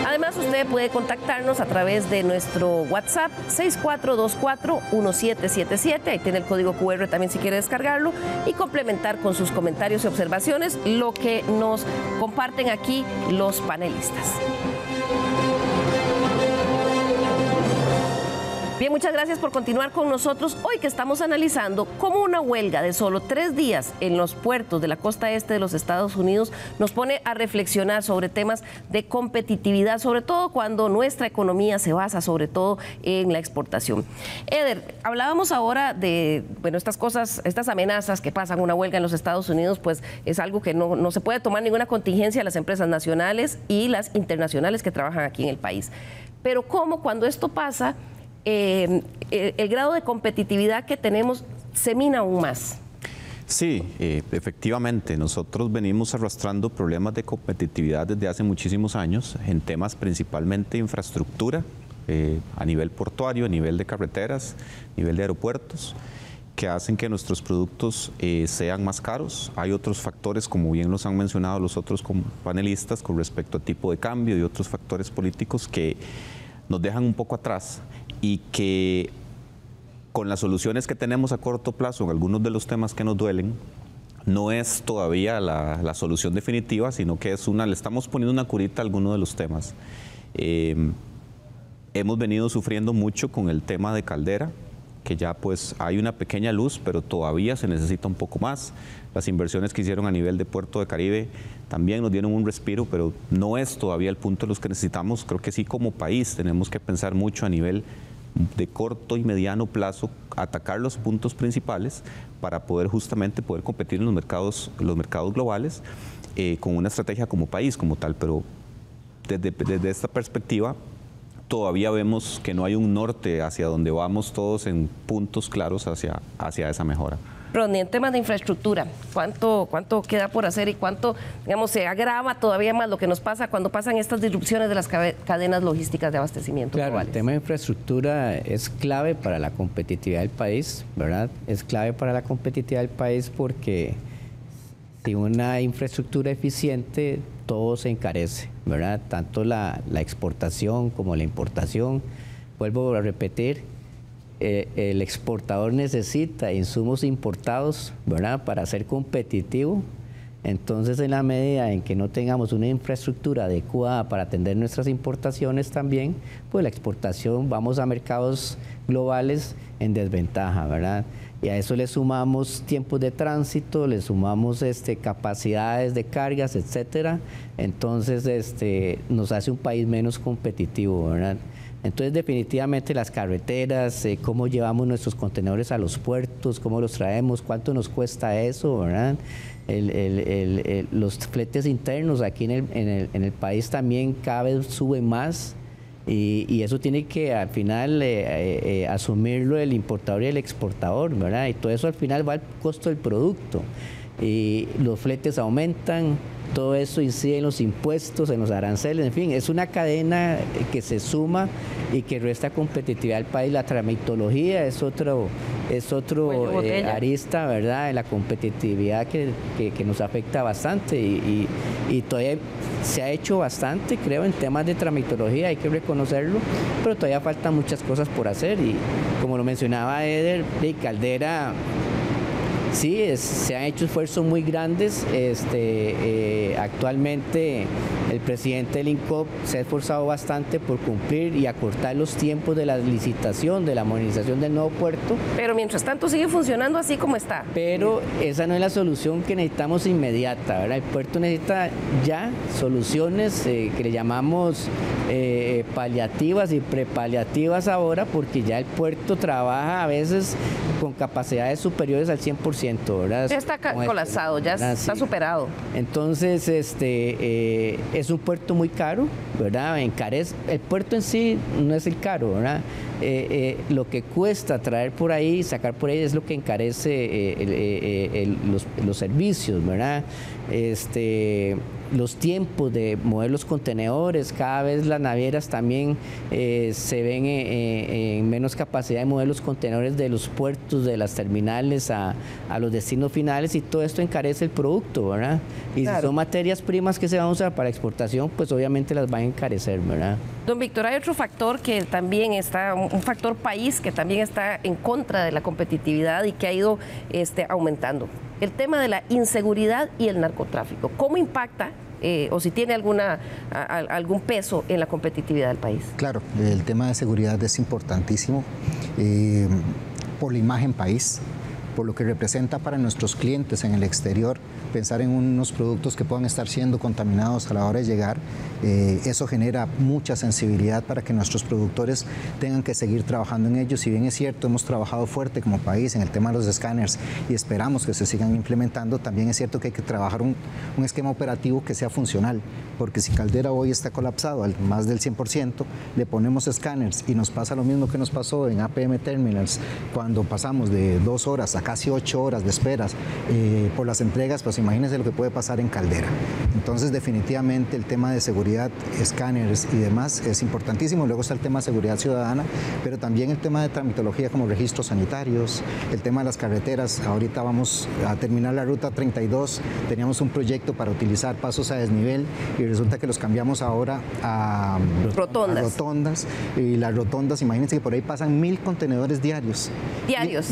Además, usted puede contactarnos a través de nuestro WhatsApp 6424-1777. Ahí tiene el código QR también si quiere descargarlo y complementar con sus comentarios y observaciones lo que nos comparten aquí los panelistas. Bien, muchas gracias por continuar con nosotros hoy que estamos analizando cómo una huelga de solo 3 días en los puertos de la costa este de los Estados Unidos nos pone a reflexionar sobre temas de competitividad, sobre todo cuando nuestra economía se basa sobre todo en la exportación. Eder, hablábamos ahora de, bueno, estas cosas, estas amenazas que pasan una huelga en los Estados Unidos, pues es algo que no se puede tomar ninguna contingencia a las empresas nacionales y las internacionales que trabajan aquí en el país. Pero ¿cómo cuando esto pasa? El grado de competitividad que tenemos se mina aún más. Sí, efectivamente, nosotros venimos arrastrando problemas de competitividad desde hace muchísimos años en temas principalmente de infraestructura, a nivel portuario, a nivel de carreteras, a nivel de aeropuertos, que hacen que nuestros productos sean más caros. Hay otros factores, como bien los han mencionado los otros panelistas, con respecto a tipo de cambio y otros factores políticos que nos dejan un poco atrás y que con las soluciones que tenemos a corto plazo en algunos de los temas que nos duelen, no es todavía la solución definitiva, sino que es le estamos poniendo una curita a algunos de los temas. Hemos venido sufriendo mucho con el tema de Caldera, que ya pues hay una pequeña luz, pero todavía se necesita un poco más. Las inversiones que hicieron a nivel de Puerto de Caribe también nos dieron un respiro, pero no es todavía el punto de los que necesitamos. Creo que sí, como país tenemos que pensar mucho a nivel de corto y mediano plazo, atacar los puntos principales para poder justamente competir en los mercados globales con una estrategia como país, como tal. Pero desde esta perspectiva todavía vemos que no hay un norte hacia donde vamos todos en puntos claros hacia esa mejora. Rodney, en temas de infraestructura, ¿cuánto queda por hacer y cuánto, digamos, se agrava todavía más lo que nos pasa cuando pasan estas disrupciones de las cadenas logísticas de abastecimiento? Claro, globales? El tema de infraestructura es clave para la competitividad del país, ¿verdad? Es clave para la competitividad del país porque sin una infraestructura eficiente todo se encarece, ¿verdad? Tanto la exportación como la importación. Vuelvo a repetir, el exportador necesita insumos importados, ¿verdad?, para ser competitivo. Entonces, en la medida en que no tengamos una infraestructura adecuada para atender nuestras importaciones también, pues la exportación, vamos a mercados globales en desventaja, ¿verdad? Y a eso le sumamos tiempos de tránsito, le sumamos capacidades de cargas, etcétera. Entonces, nos hace un país menos competitivo, ¿verdad? Entonces, definitivamente las carreteras, cómo llevamos nuestros contenedores a los puertos, cómo los traemos, cuánto nos cuesta eso, ¿verdad? Los fletes internos aquí en el país también cada vez suben más y eso tiene que al final asumirlo el importador y el exportador, ¿verdad? Y todo eso al final va al costo del producto. Y los fletes aumentan, todo eso incide en los impuestos, en los aranceles, en fin, es una cadena que se suma y que resta competitividad al país. La tramitología es otro arista, ¿verdad?, en la competitividad que nos afecta bastante y todavía se ha hecho bastante, creo, en temas de tramitología, hay que reconocerlo, pero todavía faltan muchas cosas por hacer y como lo mencionaba Eder, de Caldera. Sí, se han hecho esfuerzos muy grandes. Actualmente El presidente del INCOP se ha esforzado bastante por cumplir y acortar los tiempos de la licitación, de la modernización del nuevo puerto. Pero mientras tanto sigue funcionando así como está. Pero esa no es la solución que necesitamos inmediata, ¿verdad? El puerto necesita ya soluciones que le llamamos paliativas y prepaliativas ahora, porque ya el puerto trabaja a veces con capacidades superiores al 100%, ¿verdad? Ya está colapsado, ya está superado. Entonces, es un puerto muy caro, ¿verdad? Encarece. El puerto en sí no es el caro, ¿verdad? Lo que cuesta traer por ahí, sacar por ahí, es lo que encarece los servicios, ¿verdad? Los tiempos de mover los contenedores, cada vez las navieras también se ven en menos capacidad de mover los contenedores de los puertos, de las terminales a los destinos finales, y todo esto encarece el producto, ¿verdad? Y claro, si son materias primas que se van a usar para exportación, pues obviamente las van a encarecer, ¿verdad? Don Víctor, hay otro factor que también está, un factor país que también está en contra de la competitividad y que ha ido aumentando. El tema de la inseguridad y el narcotráfico. ¿Cómo impacta o si tiene algún peso en la competitividad del país? Claro, el tema de seguridad es importantísimo por la imagen país, por lo que representa para nuestros clientes en el exterior. Pensar en unos productos que puedan estar siendo contaminados a la hora de llegar, eso genera mucha sensibilidad para que nuestros productores tengan que seguir trabajando en ello. Si bien es cierto, hemos trabajado fuerte como país en el tema de los escáneres y esperamos que se sigan implementando, también es cierto que hay que trabajar un esquema operativo que sea funcional, porque si Caldera hoy está colapsado al más del 100%, le ponemos escáneres y nos pasa lo mismo que nos pasó en APM Terminals, cuando pasamos de 2 horas a casi 8 horas de esperas por las entregas, pues imagínense lo que puede pasar en Caldera. Entonces, definitivamente el tema de seguridad, escáneres y demás es importantísimo. Luego está el tema de seguridad ciudadana, pero también el tema de tramitología como registros sanitarios, el tema de las carreteras. Ahorita vamos a terminar la ruta 32, teníamos un proyecto para utilizar pasos a desnivel y resulta que los cambiamos ahora a rotondas. Y las rotondas, imagínense que por ahí pasan 1000 contenedores diarios.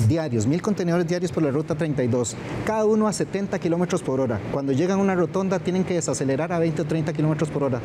Diarios, 1000 contenedores diarios por la ruta 32, cada uno a 70 kilómetros por hora. Cuando llegan a una rotonda tienen que desacelerar a 20 o 30 kilómetros por hora.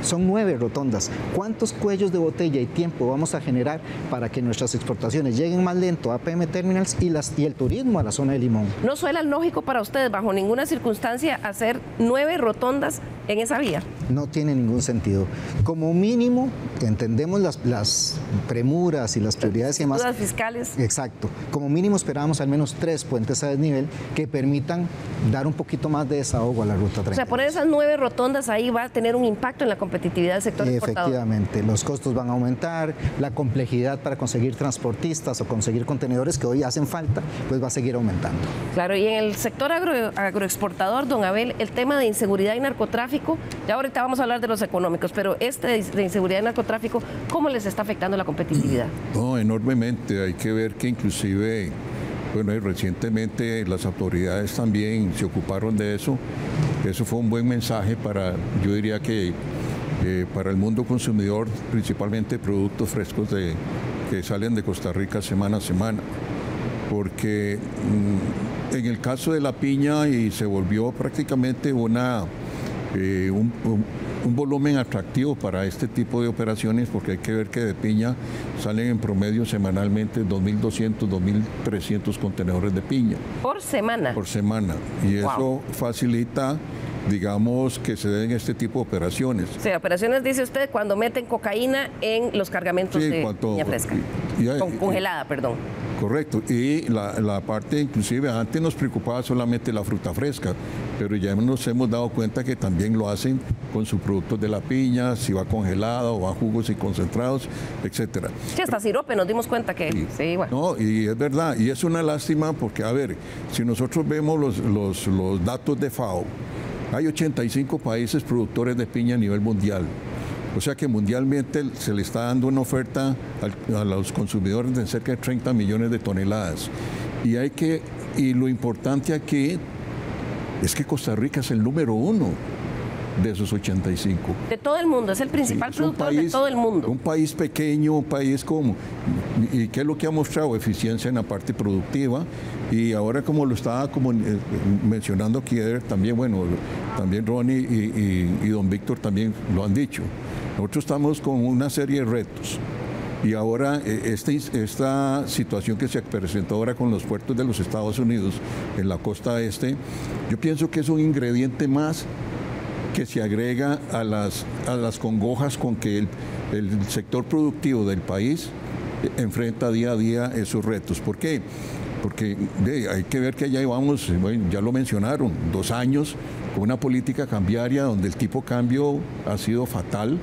Son 9 rotondas. ¿Cuántos cuellos de botella y tiempo vamos a generar para que nuestras exportaciones lleguen más lento a APM Terminals y el turismo a la zona de Limón? ¿No suena lógico para ustedes, bajo ninguna circunstancia, hacer 9 rotondas en esa vía? No tiene ningún sentido. Como mínimo, entendemos las premuras y las prioridades y demás. Las fiscales. Exacto. Como mínimo esperábamos al menos 3 puentes a desnivel que permitan dar un poquito más de desahogo a la ruta 30. O sea, poner esas 9 rotondas ahí va a tener un impacto en la competitividad del sector exportador. Efectivamente, los costos van a aumentar, la complejidad para conseguir transportistas o conseguir contenedores que hoy hacen falta, pues va a seguir aumentando. Claro, y en el sector agroexportador, don Abel, el tema de inseguridad y narcotráfico, ya ahorita vamos a hablar de los económicos, pero de inseguridad y narcotráfico, ¿cómo les está afectando la competitividad? No, enormemente. Hay que ver que inclusive, bueno, y recientemente las autoridades también se ocuparon de eso. Eso fue un buen mensaje para, yo diría que para el mundo consumidor, principalmente productos frescos que salen de Costa Rica semana a semana. Porque en el caso de la piña y se volvió prácticamente un volumen atractivo para este tipo de operaciones, porque hay que ver que de piña salen en promedio semanalmente 2.200, 2.300 contenedores de piña. ¿Por semana? Por semana. Y eso facilita, digamos, que se den este tipo de operaciones. Sí, operaciones, dice usted, cuando meten cocaína en los cargamentos de piña fresca. Congelada, perdón. Correcto, y la parte, inclusive antes nos preocupaba solamente la fruta fresca, pero ya nos hemos dado cuenta que también lo hacen con sus productos de la piña, si va congelada o va jugos y concentrados, etcétera. Sí, hasta sirope nos dimos cuenta que... Sí, bueno. No, y es verdad, y es una lástima porque, a ver, si nosotros vemos los datos de FAO, hay 85 países productores de piña a nivel mundial. O sea que mundialmente se le está dando una oferta a los consumidores de cerca de 30 millones de toneladas. Y lo importante aquí es que Costa Rica es el número 1. de esos 85. De todo el mundo, es el principal productor de todo el mundo. Un país pequeño, un país como... ¿Y qué es lo que ha mostrado? Eficiencia en la parte productiva. Y ahora, como lo estaba mencionando aquí también, bueno, también Ronnie y don Víctor también lo han dicho. Nosotros estamos con una serie de retos. Y ahora esta situación que se presentó ahora con los puertos de los Estados Unidos en la costa este, yo pienso que es un ingrediente más que se agrega a las congojas con que el sector productivo del país enfrenta día a día esos retos. ¿Por qué? Porque hay que ver que ya llevamos, bueno, ya lo mencionaron, 2 años con una política cambiaria donde el tipo de cambio ha sido fatal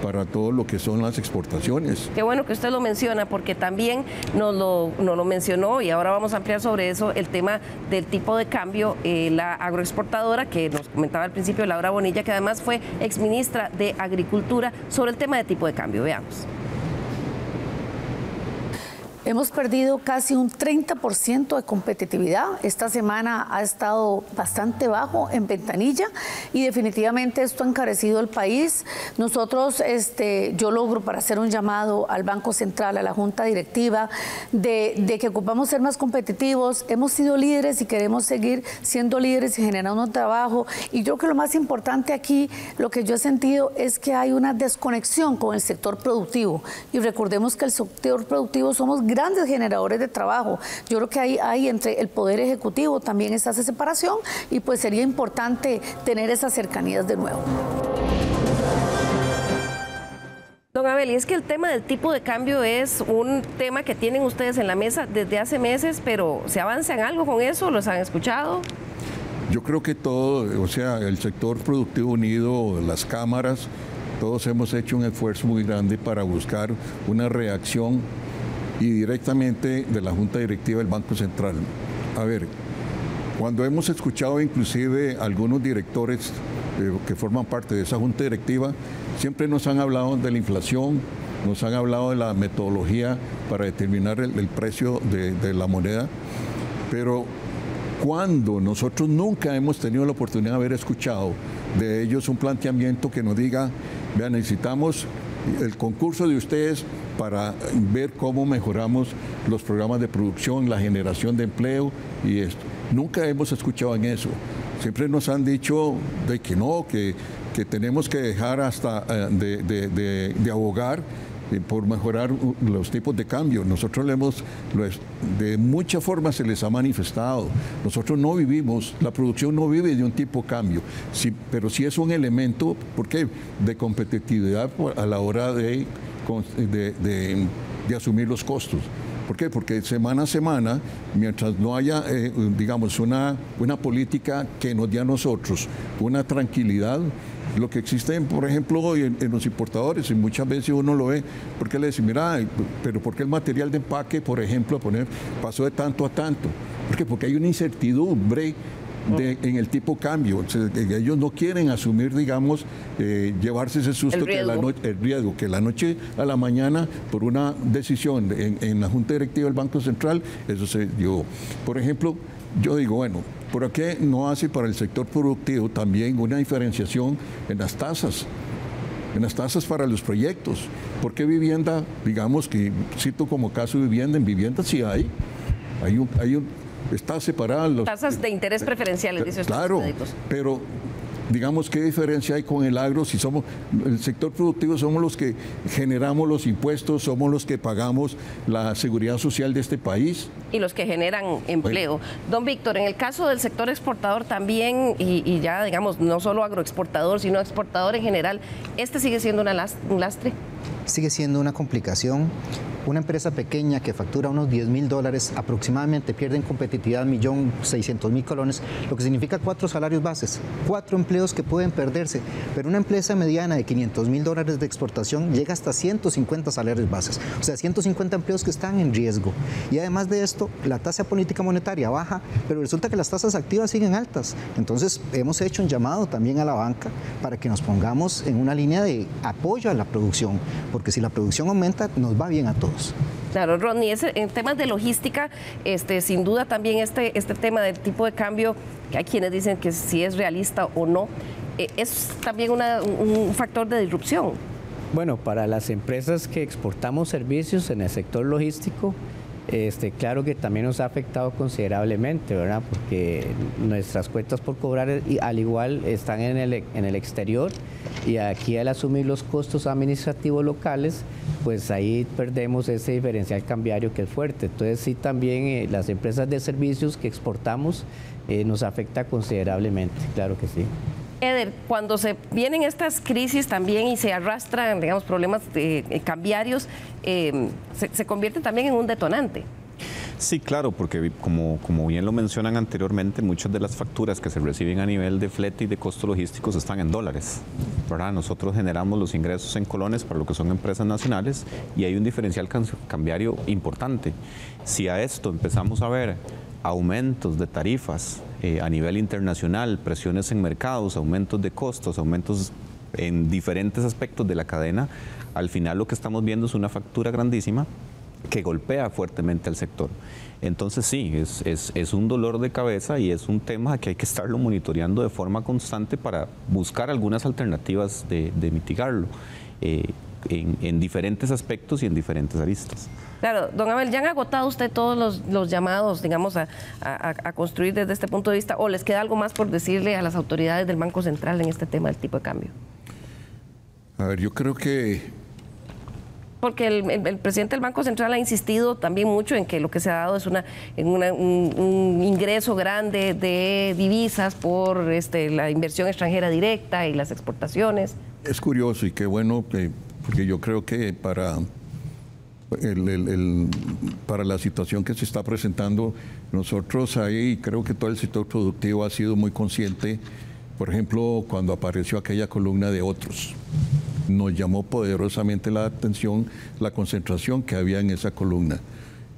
para todo lo que son las exportaciones. Qué bueno que usted lo menciona, porque también nos lo mencionó, y ahora vamos a ampliar sobre eso, el tema del tipo de cambio, la agroexportadora, que nos comentaba al principio Laura Bonilla, que además fue exministra de Agricultura, sobre el tema de tipo de cambio. Veamos. Hemos perdido casi un 30% de competitividad. Esta semana ha estado bastante bajo en ventanilla y definitivamente esto ha encarecido el país. Nosotros, yo logro para hacer un llamado al Banco Central, a la Junta Directiva, de que ocupamos ser más competitivos. Hemos sido líderes y queremos seguir siendo líderes y generando trabajo. Y yo creo que lo más importante aquí, lo que yo he sentido es que hay una desconexión con el sector productivo. Y recordemos que el sector productivo somos grandes generadores de trabajo. Yo creo que hay entre el Poder Ejecutivo también está esa separación y pues sería importante tener esas cercanías de nuevo. Don Abel, y es que el tema del tipo de cambio es un tema que tienen ustedes en la mesa desde hace meses, pero ¿se avanza en algo con eso? ¿Los han escuchado? Yo creo que todo, o sea, el sector productivo unido, las cámaras, todos hemos hecho un esfuerzo muy grande para buscar una reacción y directamente de la Junta Directiva del Banco Central. A ver, cuando hemos escuchado inclusive algunos directores que forman parte de esa Junta Directiva, siempre nos han hablado de la inflación, nos han hablado de la metodología para determinar el precio de la moneda, pero cuando nosotros nunca hemos tenido la oportunidad de haber escuchado de ellos un planteamiento que nos diga, vean, necesitamos el concurso de ustedes para ver cómo mejoramos los programas de producción, la generación de empleo y esto. Nunca hemos escuchado en eso. Siempre nos han dicho de que no, que tenemos que dejar hasta de abogar por mejorar los tipos de cambio. Nosotros de muchas formas se les ha manifestado. Nosotros no vivimos, la producción no vive de un tipo de cambio, sí, pero sí es un elemento, ¿por qué? De competitividad a la hora de asumir los costos. ¿Por qué? Porque semana a semana, mientras no haya, digamos, una política que nos dé a nosotros una tranquilidad, lo que existe, por ejemplo, en los importadores, y muchas veces uno lo ve, porque le dice, mira, pero ¿por qué el material de empaque, por ejemplo, pasó de tanto a tanto? ¿Por qué? Porque hay una incertidumbre en el tipo cambio. O sea, ellos no quieren asumir, digamos, llevarse ese susto, el riesgo, que la noche a la mañana, por una decisión en la Junta Directiva del Banco Central, eso se dio. Por ejemplo, yo digo, bueno, ¿por qué no hace para el sector productivo también una diferenciación en las tasas? En las tasas para los proyectos. ¿Por qué vivienda, digamos que cito como caso de vivienda, en vivienda sí hay está separada. Tasas de interés preferenciales, dice usted. Claro, pero digamos, ¿qué diferencia hay con el agro? Si somos el sector productivo, somos los que generamos los impuestos, somos los que pagamos la seguridad social de este país. Y los que generan empleo. Bueno. Don Víctor, en el caso del sector exportador también, y ya digamos, no solo agroexportador, sino exportador en general, ¿este sigue siendo un lastre? Sigue siendo una complicación. Una empresa pequeña que factura unos $10.000 aproximadamente pierde en competitividad 1.600.000 colones, lo que significa 4 salarios bases, 4 empleos que pueden perderse. Pero una empresa mediana de $500.000 de exportación llega hasta 150 salarios bases, o sea, 150 empleos que están en riesgo. Y además de esto, la tasa política monetaria baja, pero resulta que las tasas activas siguen altas. Entonces, hemos hecho un llamado también a la banca para que nos pongamos en una línea de apoyo a la producción, porque si la producción aumenta, nos va bien a todos. Claro, Ronnie, en temas de logística, sin duda también este tema del tipo de cambio, que hay quienes dicen que si es realista o no, es también un factor de disrupción. Bueno, para las empresas que exportamos servicios en el sector logístico, claro que también nos ha afectado considerablemente, ¿verdad? Porque nuestras cuentas por cobrar al igual están en el exterior, y aquí al asumir los costos administrativos locales, pues ahí perdemos ese diferencial cambiario que es fuerte. Entonces sí, también las empresas de servicios que exportamos nos afecta considerablemente, claro que sí. Eder, cuando se vienen estas crisis también y se arrastran, digamos, problemas cambiarios, se convierte también en un detonante. Sí, claro, porque como bien lo mencionan anteriormente, muchas de las facturas que se reciben a nivel de flete y de costos logísticos están en dólares, ¿verdad? Nosotros generamos los ingresos en colones para lo que son empresas nacionales y hay un diferencial cambiario importante. Si a esto empezamos a ver aumentos de tarifas a nivel internacional, presiones en mercados, aumentos de costos, aumentos en diferentes aspectos de la cadena, al final lo que estamos viendo es una factura grandísima que golpea fuertemente al sector. Entonces sí, es un dolor de cabeza y es un tema que hay que estarlo monitoreando de forma constante para buscar algunas alternativas de mitigarlo en diferentes aspectos y en diferentes aristas. Claro, don Abel, ¿ya han agotado usted todos los llamados, digamos, a construir desde este punto de vista, o les queda algo más por decirle a las autoridades del Banco Central en este tema del tipo de cambio? A ver, yo creo que... Porque el presidente del Banco Central ha insistido también mucho en que lo que se ha dado es un ingreso grande de divisas por la inversión extranjera directa y las exportaciones. Es curioso y qué bueno, porque yo creo que para la situación que se está presentando, nosotros ahí creo que todo el sector productivo ha sido muy consciente. Por ejemplo, cuando apareció aquella columna de otros, nos llamó poderosamente la atención la concentración que había en esa columna.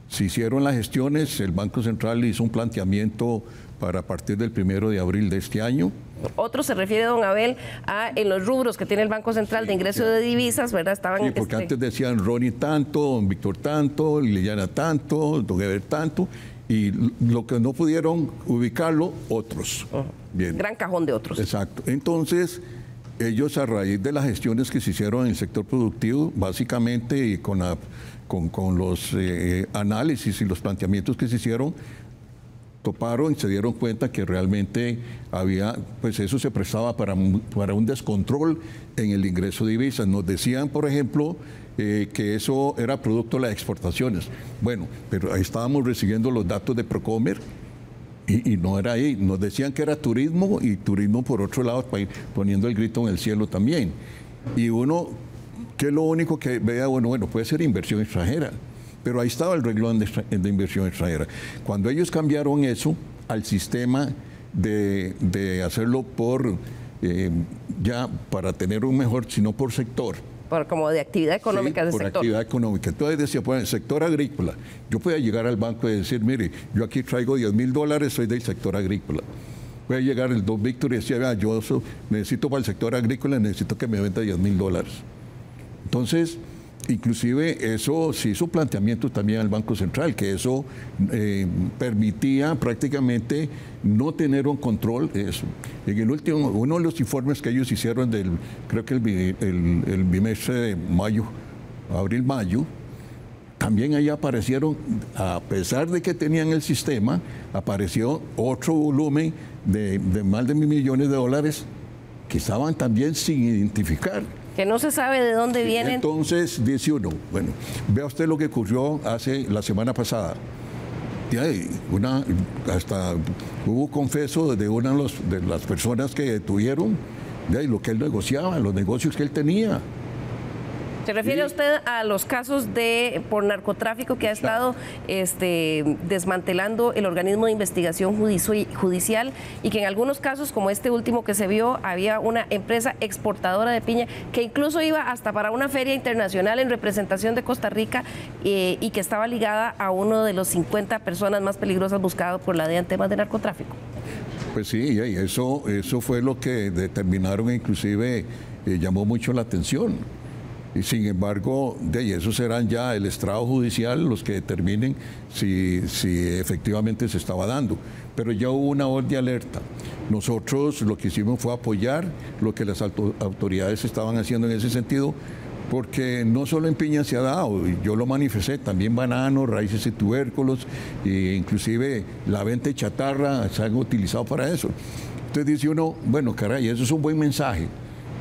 Se hicieron las gestiones, el Banco Central hizo un planteamiento para a partir del 1 de abril de este año. Otro se refiere, don Abel, en los rubros que tiene el Banco Central de ingreso de divisas, ¿verdad? Estaban, sí, porque antes decían Ronnie tanto, don Víctor tanto, Liliana tanto, don Eber tanto, y lo que no pudieron ubicarlo, otros. Bien. Gran cajón de otros. Exacto. Entonces, ellos a raíz de las gestiones que se hicieron en el sector productivo, básicamente, y con los análisis y los planteamientos que se hicieron, toparon y se dieron cuenta que realmente había, pues eso se prestaba para un descontrol en el ingreso de divisas. Nos decían, por ejemplo, que eso era producto de las exportaciones. Bueno, pero ahí estábamos recibiendo los datos de Procomer y no era ahí. Nos decían que era turismo y turismo por otro lado, poniendo el grito en el cielo también. Y uno, que es lo único que vea, bueno, puede ser inversión extranjera. Pero ahí estaba el renglón de inversión extranjera. Cuando ellos cambiaron eso al sistema de hacerlo ya para tener un mejor, sino por sector. Como de actividad económica, sí, del sector. Por actividad económica. Entonces decía, pues, el sector agrícola. Yo podía llegar al banco y decir, mire, yo aquí traigo $10,000, soy del sector agrícola. Voy a llegar el don Víctor y decía, yo necesito para el sector agrícola, necesito que me venda $10,000. Entonces, inclusive eso se hizo planteamiento también al Banco Central, que eso permitía prácticamente no tener un control de eso. En el último, uno de los informes que ellos hicieron creo que el bimestre de abril-mayo, también ahí aparecieron, a pesar de que tenían el sistema, apareció otro volumen de más de $1.000 millones que estaban también sin identificar. Que no se sabe de dónde vienen. Entonces dice uno, bueno, vea usted lo que ocurrió la semana pasada. Hasta hubo confeso de una de las personas que detuvieron, lo que él negociaba, los negocios que él tenía. ¿Se refiere usted a los casos por narcotráfico que ha estado desmantelando el organismo de investigación judicial y que en algunos casos, como este último que se vio, había una empresa exportadora de piña que incluso iba hasta para una feria internacional en representación de Costa Rica y que estaba ligada a uno de los 50 personas más peligrosas buscadas por la DEA en temas de narcotráfico? Pues sí, eso fue lo que determinaron, inclusive llamó mucho la atención. Y sin embargo, esos serán ya el estrado judicial los que determinen si efectivamente se estaba dando. Pero ya hubo una voz de alerta. Nosotros lo que hicimos fue apoyar lo que las autoridades estaban haciendo en ese sentido, porque no solo en piña se ha dado, yo lo manifesté, también bananos, raíces y tubérculos, e inclusive la venta de chatarra se han utilizado para eso. Entonces dice uno, bueno, caray, eso es un buen mensaje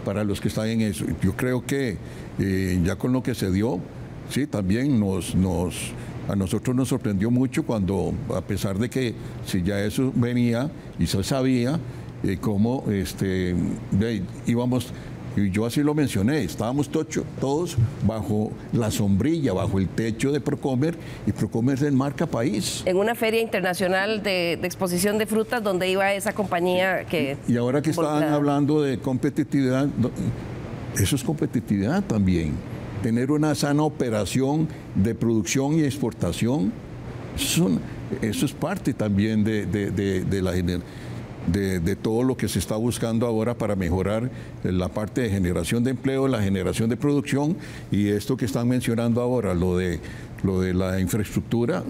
para los que están en eso. Yo creo que ya con lo que se dio, sí, también a nosotros nos sorprendió mucho cuando, a pesar de que si ya eso venía y se sabía, cómo íbamos... Y yo así lo mencioné, estábamos todos bajo la sombrilla, bajo el techo de Procomer, y Procomer es marca país. En una feria internacional de exposición de frutas donde iba esa compañía que... Y ahora que estaban hablando de competitividad, eso es competitividad también. Tener una sana operación de producción y exportación, eso es parte también de todo lo que se está buscando ahora para mejorar la parte de generación de empleo, la generación de producción, y esto que están mencionando ahora, lo de la infraestructura.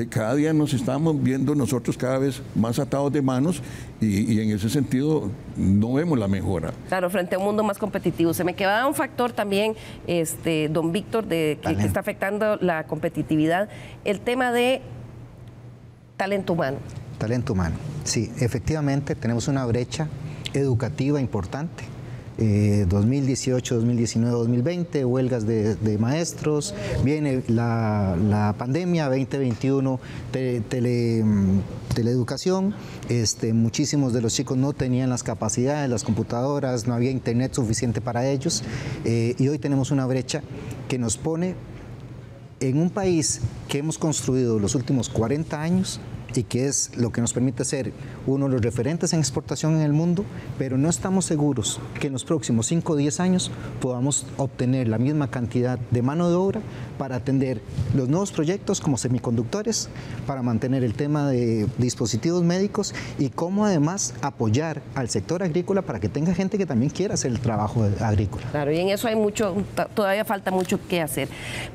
Cada día nos estamos viendo nosotros cada vez más atados de manos y en ese sentido no vemos la mejora. Claro, frente a un mundo más competitivo. Se me quedaba un factor también, don Víctor, que está afectando la competitividad, el tema de talento humano. Talento humano. Sí, efectivamente tenemos una brecha educativa importante. 2018, 2019, 2020, huelgas de maestros, viene la pandemia, 2021, teleeducación, muchísimos de los chicos no tenían las capacidades, las computadoras, no había internet suficiente para ellos, y hoy tenemos una brecha que nos pone en un país que hemos construido los últimos 40 años, y que es lo que nos permite ser uno de los referentes en exportación en el mundo, pero no estamos seguros que en los próximos 5 o 10 años podamos obtener la misma cantidad de mano de obra para atender los nuevos proyectos como semiconductores, para mantener el tema de dispositivos médicos y cómo además apoyar al sector agrícola para que tenga gente que también quiera hacer el trabajo agrícola. Claro, y en eso hay todavía falta mucho que hacer.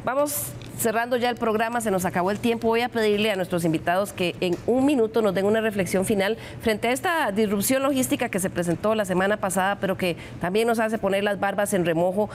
Vamos cerrando ya el programa, se nos acabó el tiempo. Voy a pedirle a nuestros invitados que en un minuto nos den una reflexión final frente a esta disrupción logística que se presentó la semana pasada, pero que también nos hace poner las barbas en remojo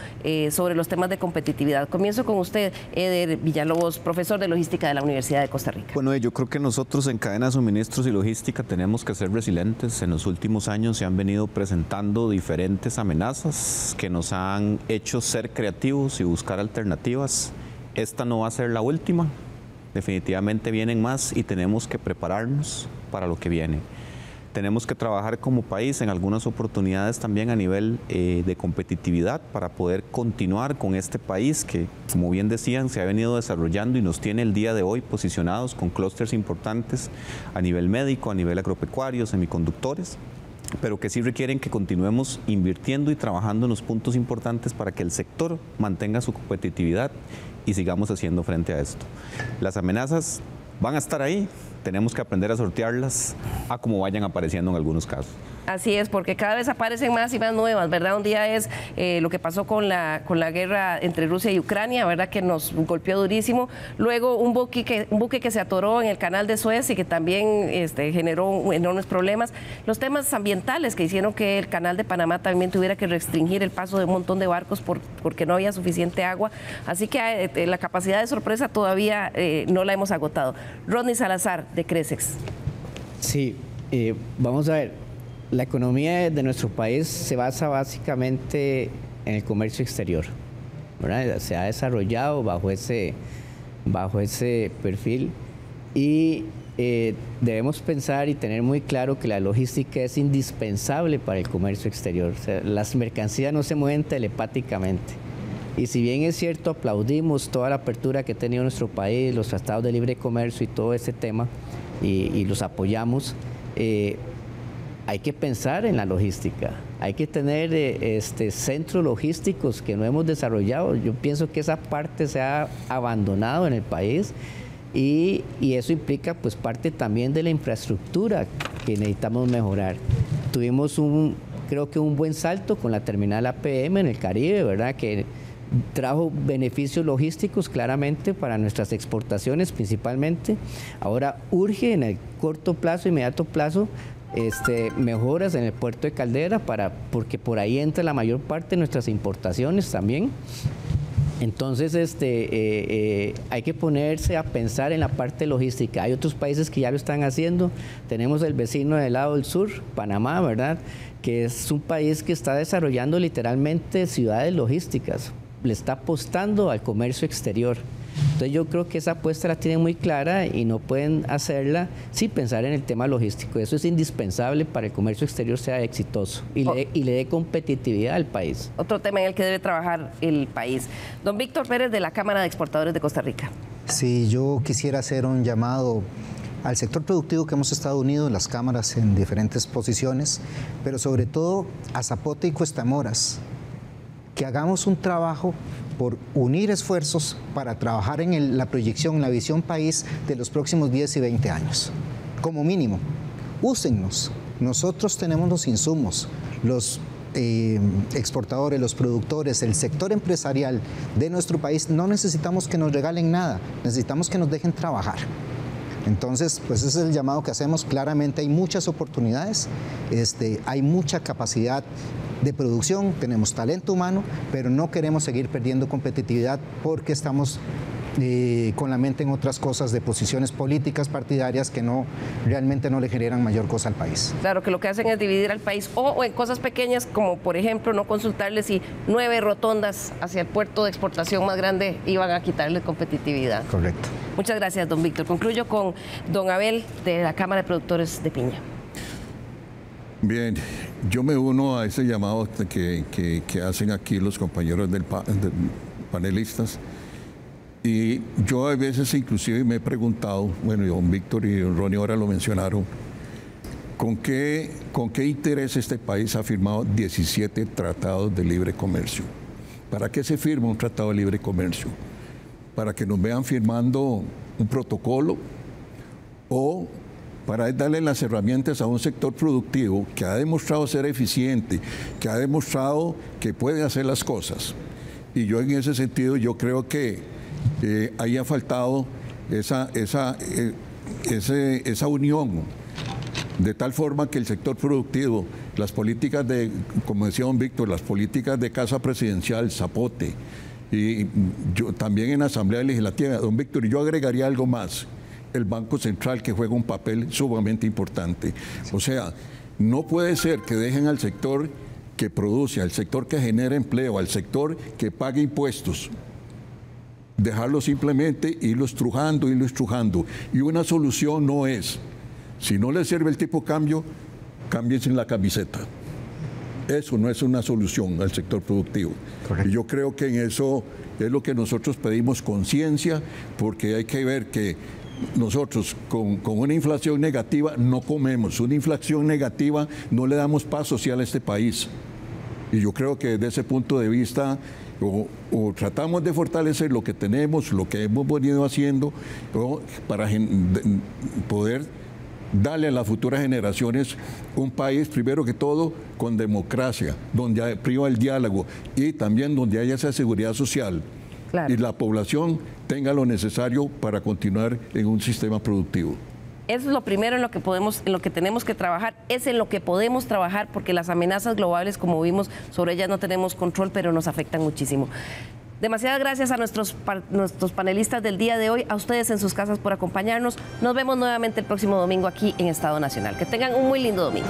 sobre los temas de competitividad. Comienzo con usted, Eder Villalobos, profesor de logística de la Universidad de Costa Rica. Bueno, yo creo que nosotros en cadena de suministros y logística tenemos que ser resilientes. En los últimos años se han venido presentando diferentes amenazas que nos han hecho ser creativos y buscar alternativas. Esta no va a ser la última, definitivamente vienen más y tenemos que prepararnos para lo que viene. Tenemos que trabajar como país en algunas oportunidades también a nivel de competitividad para poder continuar con este país que, como bien decían, se ha venido desarrollando y nos tiene el día de hoy posicionados con clústeres importantes a nivel médico, a nivel agropecuario, semiconductores, pero que sí requieren que continuemos invirtiendo y trabajando en los puntos importantes para que el sector mantenga su competitividad y sigamos haciendo frente a esto. Las amenazas van a estar ahí, tenemos que aprender a sortearlas a como vayan apareciendo en algunos casos. Así es, porque cada vez aparecen más y más nuevas, ¿verdad? Un día es lo que pasó con la guerra entre Rusia y Ucrania, ¿verdad? Que nos golpeó durísimo. Luego un buque que se atoró en el canal de Suez y que también generó enormes problemas. Los temas ambientales que hicieron que el canal de Panamá también tuviera que restringir el paso de un montón de barcos porque no había suficiente agua. Así que la capacidad de sorpresa todavía no la hemos agotado. Rodney Salazar, de Cresex. Sí, vamos a ver. La economía de nuestro país se basa básicamente en el comercio exterior, ¿verdad? Se ha desarrollado bajo ese perfil y debemos pensar y tener muy claro que la logística es indispensable para el comercio exterior. O sea, las mercancías no se mueven telepáticamente. Y si bien es cierto, aplaudimos toda la apertura que ha tenido nuestro país, los tratados de libre comercio y todo ese tema, y los apoyamos, hay que pensar en la logística, hay que tener centros logísticos que no hemos desarrollado. Yo pienso que esa parte se ha abandonado en el país y eso implica pues parte también de la infraestructura que necesitamos mejorar. Tuvimos creo que un buen salto con la terminal APM en el Caribe, ¿verdad? Que trajo beneficios logísticos claramente para nuestras exportaciones principalmente. Ahora urge en el corto plazo, inmediato plazo, mejoras en el puerto de Caldera porque por ahí entra la mayor parte de nuestras importaciones también. Entonces hay que ponerse a pensar en la parte logística. Hay otros países que ya lo están haciendo. Tenemos el vecino del lado del sur, Panamá, ¿verdad?, que es un país que está desarrollando literalmente ciudades logísticas. Le está apostando al comercio exterior. Entonces yo creo que esa apuesta la tienen muy clara y no pueden hacerla sin pensar en el tema logístico. Eso es indispensable para que el comercio exterior sea exitoso y le dé competitividad al país. Otro tema en el que debe trabajar el país. Don Víctor Pérez, de la Cámara de Exportadores de Costa Rica. Sí, yo quisiera hacer un llamado al sector productivo que hemos estado unidos en las cámaras en diferentes posiciones, pero sobre todo a Zapote y Cuestamoras, que hagamos un trabajo por unir esfuerzos para trabajar en la proyección, la visión país de los próximos 10 y 20 años. Como mínimo, úsennos. Nosotros tenemos los insumos, los exportadores, los productores, el sector empresarial de nuestro país. No necesitamos que nos regalen nada, necesitamos que nos dejen trabajar. Entonces, pues ese es el llamado que hacemos. Claramente hay muchas oportunidades, hay mucha capacidad de producción, tenemos talento humano, pero no queremos seguir perdiendo competitividad porque estamos con la mente en otras cosas de posiciones políticas partidarias que realmente no le generan mayor cosa al país. Claro, que lo que hacen es dividir al país o en cosas pequeñas como por ejemplo no consultarles si 9 rotondas hacia el puerto de exportación más grande iban a quitarle competitividad. Correcto. Muchas gracias, don Víctor. Concluyo con don Abel de la Cámara de Productores de Piña. Bien, yo me uno a ese llamado que hacen aquí los compañeros panelistas. Y yo a veces inclusive me he preguntado, bueno, don Víctor y don Ronnie ahora lo mencionaron, ¿con qué interés este país ha firmado 17 tratados de libre comercio? ¿Para qué se firma un tratado de libre comercio? ¿Para que nos vean firmando un protocolo? ¿O para darle las herramientas a un sector productivo que ha demostrado ser eficiente, que ha demostrado que puede hacer las cosas? Y yo en ese sentido, yo creo que ahí ha faltado esa unión, de tal forma que el sector productivo, las políticas de, como decía don Víctor, las políticas de Casa Presidencial, Zapote, y yo también en la Asamblea Legislativa, don Víctor, y yo agregaría algo más, el Banco Central, que juega un papel sumamente importante. O sea, no puede ser que dejen al sector que produce, al sector que genera empleo, al sector que paga impuestos, dejarlo simplemente irlo estrujando. Y una solución no es, si no le sirve el tipo de cambio, cámbiense en la camiseta. Eso no es una solución al sector productivo. Correcto. Y yo creo que en eso es lo que nosotros pedimos, conciencia, porque hay que ver que nosotros con una inflación negativa no comemos. Una inflación negativa no le damos paz social a este país. Y yo creo que desde ese punto de vista o tratamos de fortalecer lo que tenemos, lo que hemos venido haciendo, para poder darle a las futuras generaciones un país, primero que todo, con democracia, donde priva el diálogo y también donde haya esa seguridad social. Claro. Y la población tenga lo necesario para continuar en un sistema productivo. Eso es lo primero en lo que tenemos que trabajar, es en lo que podemos trabajar, porque las amenazas globales, como vimos, sobre ellas no tenemos control, pero nos afectan muchísimo. Demasiadas gracias a nuestros panelistas del día de hoy, a ustedes en sus casas por acompañarnos. Nos vemos nuevamente el próximo domingo aquí en Estado Nacional. Que tengan un muy lindo domingo.